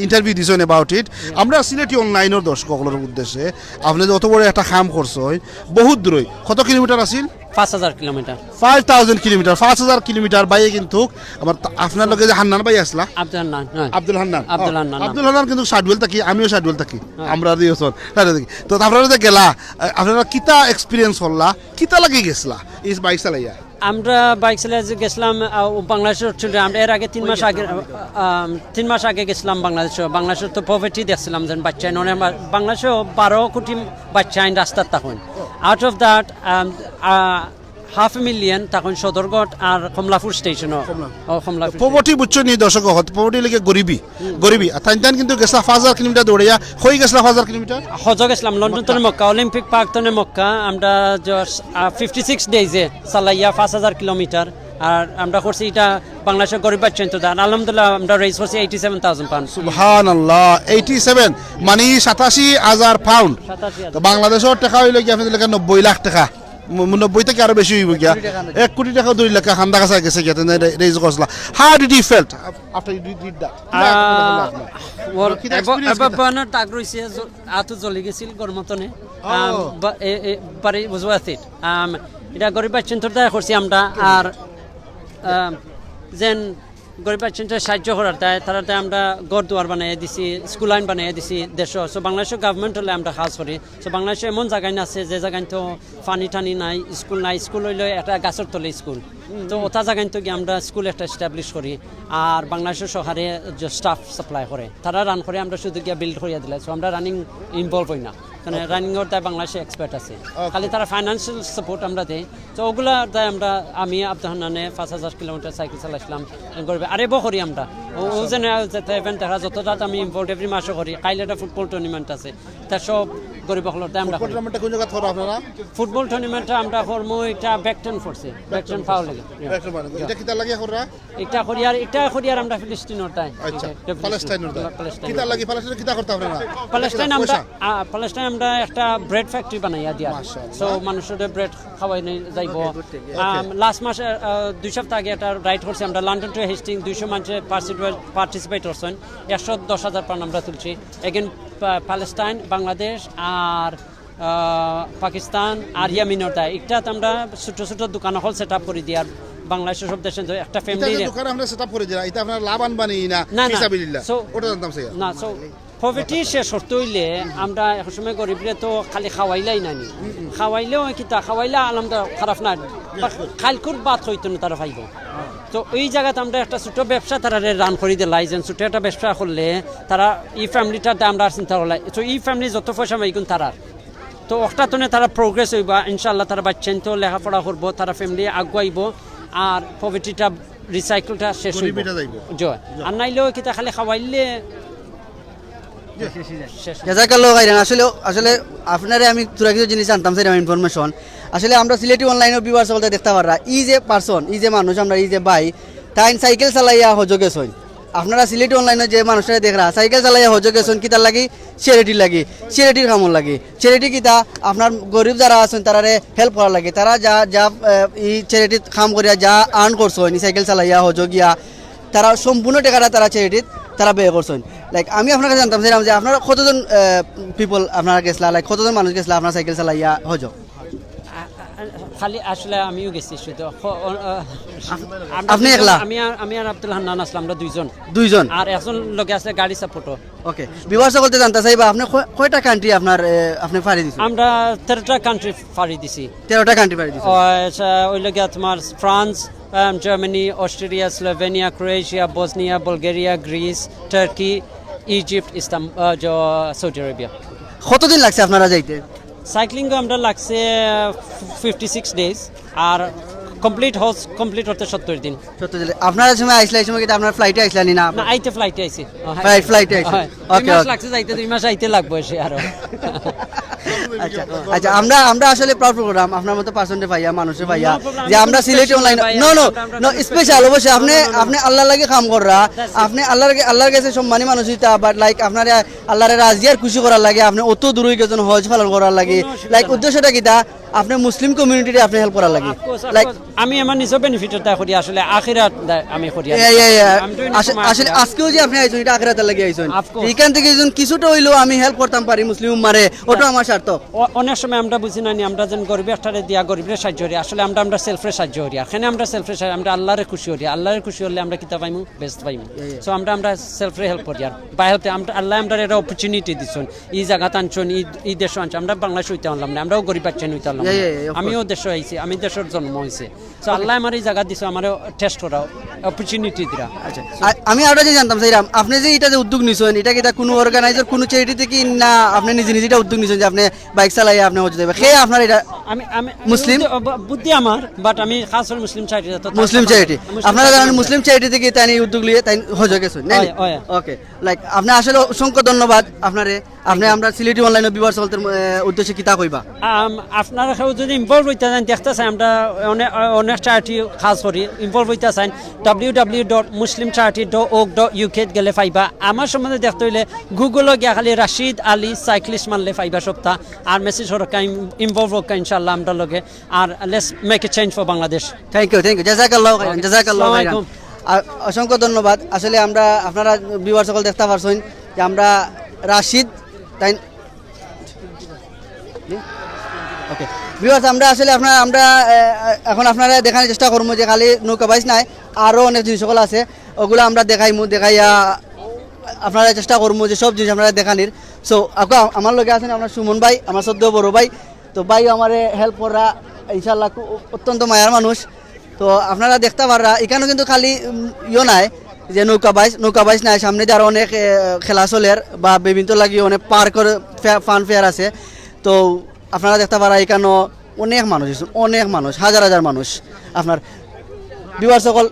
ইন্টারভিউ দিছেন about it আমরা সিলেটি অনলাইনের দর্শকদের উদ্দেশ্যে আপনি যত বড় একটা কাম করছেন বহুত দূর কত কিলোমিটার আছিল 5000 কিলোমিটার 5000 কিলোমিটার 5000 কিলোমিটার বাইরে কিন্তু আমার আপনার লগে যে হান্নান ভাই আসলা আব্দুল হান্নান কিন্তু শাডুয়েল থাকি আমিও শাডুয়েল থাকি আমরা দিয়েছন তো আপনারা যে গেলা আপনারা কিতা এক্সপেরিয়েন্স হল্লা কিতা লাগি গেছলা এই বাইক চালাইয়া আমরা বাইক চালিয়ে গেছিলাম বাংলাদেশের ছিল আমরা এর আগে 3 মাস আগে গেছিলাম বাংলাদেশের তো পভার্টি দেখছিলাম যেন বাচ্চা বাংলাদেশে 12 কোটি বাচ্চা আইন রাস্তার তখন আউট অফ দ্যাট 500,000 তখন সদরঘাট আর কমলাপুর স্টেশনও পবর্টি বুঝছো নি দর্শক হত পবর্টি লাগে গরিবি আর তাইন কিন্তু গেছলা 5000 কিলোমিটার দৌড়িয়া হই গেছলা 5000 কিলোমিটার হজ গেছিলাম লন্ডন তো মক্কা অলিম্পিক পার্ক তো মক্কা আমরা 56 ডেজে চালাইয়া 5000 কিলোমিটার আর আমরা করছি এটা বাংলাদেশের গরিব বাচ্চা তো আলহামদুলিল্লাহ আমরা রেস করছি 87,000 পাউন্ড সুবহানাল্লাহ 87 মানে 87,000 পাউন্ড তো বাংলাদেশের টাকা হইলো কি আপনাদের টাকা 90 লাখ টাকা 90 থেকে আরো বেশি হইব গিয়া 1 কোটি টাকা 2 লাখ হান্দা কাছে গেছে গিয়া রেজ করছলা how did you felt after you did that এবার টাক রইছে আতো জ্বলি গেছিল গরমতনে বারে ওয়াজ ওয়ার্থ ইট এটা গরিব বাচ্চাদের দায় করছি আমরা আর যেন গরিব বাচ্চাদের সাহায্য করার দায় তারা আমরা ঘর দুয়ার বানিয়ে দিছি স্কুল আইন বানিয়ে দিছি দেশ সো বাংলাদেশের গভর্নমেন্ট হলে আমরা কাজ করি সো বাংলাদেশে এমন জায়গায় আছে যে জায়গায় তো পানি টানি নাই স্কুল হইলে একটা গাছের তলে স্কুল তো ওটা জায়গায় তো গিয়ে আমরা স্কুল একটা এস্টাবলিশ করি আর বাংলাদেশের শহরে যে স্টাফ সাপ্লাই করে তারা রান করে আমরা শুধু গিয়ে বিল্ড করিয়া দিলে সো আমরা রানিং ইনভলভ হই না মানে রানিংয়ের দায় বাংলাদেশে এক্সপার্ট আছে খালি তারা ফাইন্যান্সিয়াল সাপোর্ট আমরা দিই তো ওগুলার দায় আমি আব্দুল হান্নানে 5,000 কিলোমিটার সাইকেল চালাইছিলাম আরেবও করি আমরা ও জেনারেল ইভেন্ট দেখা যতটা আমি ইম্পোর্ট এভরি মাসও করি কাইলে একটা ফুটবল টুর্নামেন্ট আছে তা সব গরিব হলোর দায় আমরা ফুটবল টুর্নামেন্টটা আমরা করবো এটা ব্যাকটন করছে ব্যাকটন ফাউল লাগে এটা করিয়ার আমরা ফিলিস্তিনের দায় প্যালেস্টাইন আমরা একটা ব্রেড ফ্যাক্টরি বানাইয়া দিয়া সো মানুষের ব্রেড খাওয়াই যাইব লাস্ট মাসে 2 সপ্তাহ আগে একটা রাইড করছি আমরা লন্ডন টু হেস্টিং 200 মানুষের পার্টিসিপেট করছেন 110,000 পাউন্ড আমরা তুলছি এগেন প্যালেস্টাইন বাংলাদেশ আর পাকিস্তান আর ইয়ামিনের দায় একটা আমরা ছোট ছোট দোকান হল সেট আপ করে দিই আর বাংলাদেশের সব দেশে একটা ফ্যামিলি দোকান আমরা সেট আপ করে দিই এটা আপনারা লাভ আনবানি না ফিসাবিলিল্লাহ ওটা জানতাম স্যার না সো পভার্টি শেষ করতে হইলে আমরা এক সময় গরিবরে তো খালি খাওয়াইলাই নানি খাওয়াইলেও কিতা খাওয়াইলে আলহামদুলিল্লাহ খারাপ না খালকুর বাদ হইতো না তারা পাইব তো এই জায়গাতে আমরা একটা ছোট ব্যবসা তারা রান করে দিলাই যেন ছোট একটা ব্যবসা করলে তারা এই ফ্যামিলিটার আমরা চিন্তা করলাই তো এই ফ্যামিলি যত পয়সা মাইগুন তারা তো একটা তো তারা প্রোগ্রেস হইব ইনশাল্লাহ তারা বাচ্চান তো লেখাপড়া করবো তারা ফ্যামিলি আগুয়াইব আর পভার্টিটা রিসাইকেলটা শেষ হইব জয় আর নাইলেও কিতা খালি খাওয়াইলে আসলে আপনারে আমি তোরা কিছু জিনিস জানতাম সেটা ইনফরমেশন আসলে আমরা সিলেটি অনলাইনের ভিউয়ার্স বলতে দেখতে পাররা ই যে পার্সন ই যে মানুষ আমরা ই যে ভাই তাই সাইকেল চালাইয়া হজগে সই আপনারা সিলেটি অনলাইনে যে মানুষরা দেখরা সাইকেল চালাইয়া হজগে সই কিতার লাগি চ্যারিটির কামন লাগে চ্যারিটি কিতা আপনার গরিব যারা আছেন তারারে হেল্প করার লাগে তারা যা ই চ্যারিটির কাম করিয়া যা আর্ন করছেন সাইকেল চালাইয়া হজগিয়া তারা সম্পূর্ণ টাকাটা তারা চ্যারিটির তারা ব্যয় করছেন লাইক আমি আপনার কাছে জানতাম যে আপনারা কতজন পিপল আপনারা গেছিলা লাইক কতজন মানুষ গেছিলা আপনার সাইকেল চালাইয়া হজ খালি আসলে আমিও গেছি শুধু আপনি একলা আমি আর আব্দুল হান্নান আসলাম আমরা দুইজন আর একজন লোকে আছে গাড়ি সাপোর্টও ওকে বিবাহ করতে জানতে চাইবা আপনি কয়টা কান্ট্রি আপনি পাড়ি দিছেন আমরা 13টা কান্ট্রি পাড়ি দিছি 13টা কান্ট্রি পাড়ি দিছি ওই লোকে তোমার France Germany Australia Slovenia Croatia Bosnia Bulgaria Greece turkey Egypt Saudi Arabia কতদিন লাগছে আপনারা যাইতে সাইক্লিং আমরা লাগছে 56 ডেজ আর কমপ্লিট হতে 70 দিন আপনারা সময় আইসলা এই সময় কি আপনারা ফ্লাইটে আইসলানি না না আইতে ফ্লাইটে আইছি ফ্লাইটে আইছি ওকে লাগছে যাইতে 2 মাস আইতে লাগবে সে আরো আচ্ছা আমরা আসলে প্রাউড প্রোগ্রাম আপনার মতো পার্সেন্টে ভাইয়া মানুষের ভাইয়া যে আমরা সিলেটি অনলাইন নো স্পেশাল অবশ্যই আপনি আল্লাহর লাগে কাম কররা আপনি আল্লাহর কাছে সম্মানী মানুষ হইতা বাট লাইক আপনার আল্লাহর রাজি আর খুশি করার লাগে আপনি অত দূর হয়ে গেছেন হজ পালন করার লাগে লাইক উদ্দেশ্যটা কিতা আপনি মুসলিম কমিউনিটিতে আপনি হেল্প করার লাগে লাইক আমি আমার নিজের বেনিফিটের দায় করি আসলে আখিরাত আমি করি আসলে আজকেও যে আপনি আইছেন এটা আখিরাতের লাগি আইছেন এখান থেকে কিছুটা হইলেও আমি হেল্প করতাম পারি মুসলিম উম্মারে ওটা আমার স্বার্থ অনেক সময় আমরা বুঝি না আমরা যেন গরিবের একটারে দিয়া গরিবের সাহায্য করি আসলে আমরা সেলফের সাহায্য করি এখানে আমরা সেলফের আমরা আল্লাহরে খুশি করি আল্লাহরে খুশি হলে আমরা কিতা পাইমু বেস্ট পাইমু সো আমরা সেলফরে হেল্প করি আর বাই হেল্প আল্লাহ আমরা একটা অপরচুনিটি দিচ্ছেন এই জায়গা আনছেন এই দেশ আনছেন আমরা বাংলাদেশ হইতে পারলাম না আমরাও গরিব বাচ্চা হইতে পারলাম আমিও দেশে আইছি, আমি দেশের জন্ম হয়েছে। সো আল্লাহ আমার এই জায়গা দিছে, আমার টেস্ট করা অপরচুনিটি দিরা। আচ্ছা আমি আরো যে জানতাম স্যার, আপনি যে এটা যে উদ্যোগ নিছেন, এটা কি কোনো অর্গানাইজার কোনো চ্যারিটি থেকে না আপনি নিজে নিজে এটা উদ্যোগ নিছেন যে আপনি বাইক চালাই আপনি হচ্ছে যাবে কে আপনার এটা? আমি মুসলিম বুদ্ধি আমার, বাট আমি খাস করে মুসলিম চ্যারিটি। মুসলিম চ্যারিটি আপনারা জানেন, মুসলিম চ্যারিটি থেকে তাই উদ্যোগ নিয়ে তাই হজে গেছেন। ওকে, লাইক আপনি আসলে অসংখ্য ধন্যবাদ আপনারে। আপনি আমরা সিলেটি অনলাইনে বিবার চলতে উদ্দেশ্যে কিতা কইবা? আপনারা যদি ইনভলভ হইতে চান, দেখতে চাই আমরা অনেক চ্যারিটি খাস করি, ইনভলভ হইতে চান www.muslimcharity.org.uk গেলে পাইবা। আমার সম্বন্ধে দেখতে হইলে গুগলও গিয়া খালি রাশিদ আলী সাইক্লিস্ট মানলে পাইবা সপ্তাহ, আর মেসেজ হরকা ইনভলভ হোক ইনশাআল্লাহ আমরা লগে, আর let's make a change for Bangladesh. Thank you জাযাকাল্লাহু খাইরান, জাযাকাল্লাহু খাইরান। অসংখ্য ধন্যবাদ। আসলে আমরা আপনারা বিবার সকল দেখতে পারছেন যে আমরা রাশিদ তাই ওকে ভিউয়ার্স, আমরা আসলে আমরা এখন আপনারা দেখানোর চেষ্টা করবো যে খালি নৌকা বাইস নাই, আরও অনেক জিনিস সকল আছে, ওগুলো আমরা দেখাইয়া আপনারা চেষ্টা করবো যে সব জিনিস আপনারা দেখানির। সো আমার লগে আছেন আপনার সুমন ভাই, আমার সদ্য বড় ভাই। তো ভাই আমার হেল্প করা ইনশাল্লাহ অত্যন্ত মায়ার মানুষ। তো আপনারা দেখতে পাররা এখানেও কিন্তু খালি নাই যে নৌকা বাইস নাই, সামনে দিয়ে আরও অনেক খেলা চলের বা বিভিন্ন লাগি অনেক পার্কের ফান ফেয়ার আছে। তো আপনারা দেখতে পারা এখানেও অনেক মানুষ হাজার হাজার মানুষ। আপনার বিবার সকল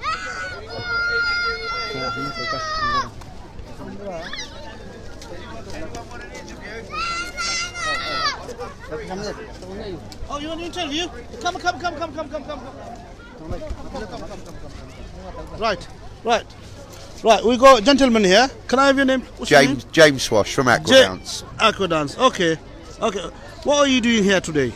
Right, we go, gentlemen here. Can I have your name? What's your name? James Swash from Aquadance. Aquadance, okay. What are you doing here today?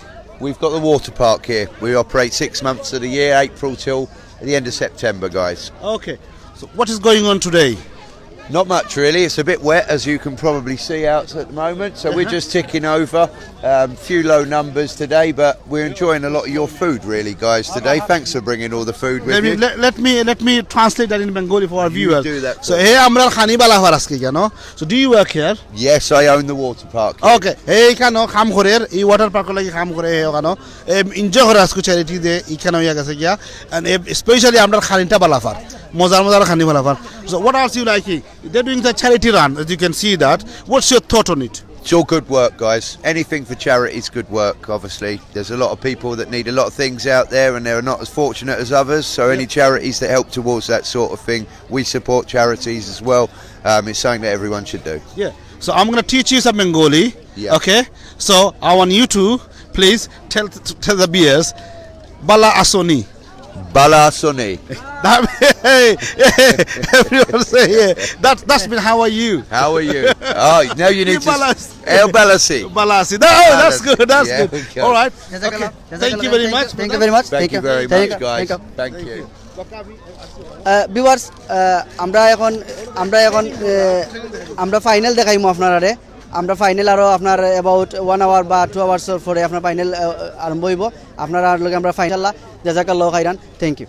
We've got the water park here. We operate 6 months of the year, April till the end of September, guys. Okay, so what is going on today? Not much really. It's a bit wet, as you can probably see out at the moment. So we're just ticking over. Few low numbers today, but we're enjoying a lot of your food, really, guys. Today, thanks for bringing all the food with you. Let me translate that in Bengali for our viewers. Do that. So hey, আমরা খানি বালা হওয়ার আজকে কেন? So do you work here? Yes, I own the water park. Okay. Hey, কেন কাম করে এই water park লাগি কাম করে হে কেন? এনজয় করে আজকে চ্যারিটি দে এখানে হইয়া গেছে গিয়া, and especially আমরা খানিটা বালা ফার মজার খানি বালা fur. So what else you like? They're doing the charity run, as you can see that. What's your thought on it? It's all good work, guys. Anything for charity is good work, obviously. There's a lot of people that need a lot of things out there and they're not as fortunate as others. So any charities that help towards that sort of thing, we support charities as well. It's something that everyone should do. Yeah. So I'm going to teach you some Bengali. Yeah. Okay. So I want you to please tell the beers, Bala Asoni. Bala Asoni. Everyone say yeah. That's been how are you? How are you? Oh, now you need to. El Balasi. Balasi. No, that's good. That's good. Okay. All right. Okay. Thank you very much. Thank you very much. Thank you very much, guys. Thank you. Viewers, আমরা এখন final দেখাইমু আপনারে। আমরা final আরও আপনার about 1 hour বা 2 hours পরে আপনার final আরম্ভ হইব। আপনারা লগে আমরা ফাইনাল জাযাকাল্লাহু খাইরান। Thank you.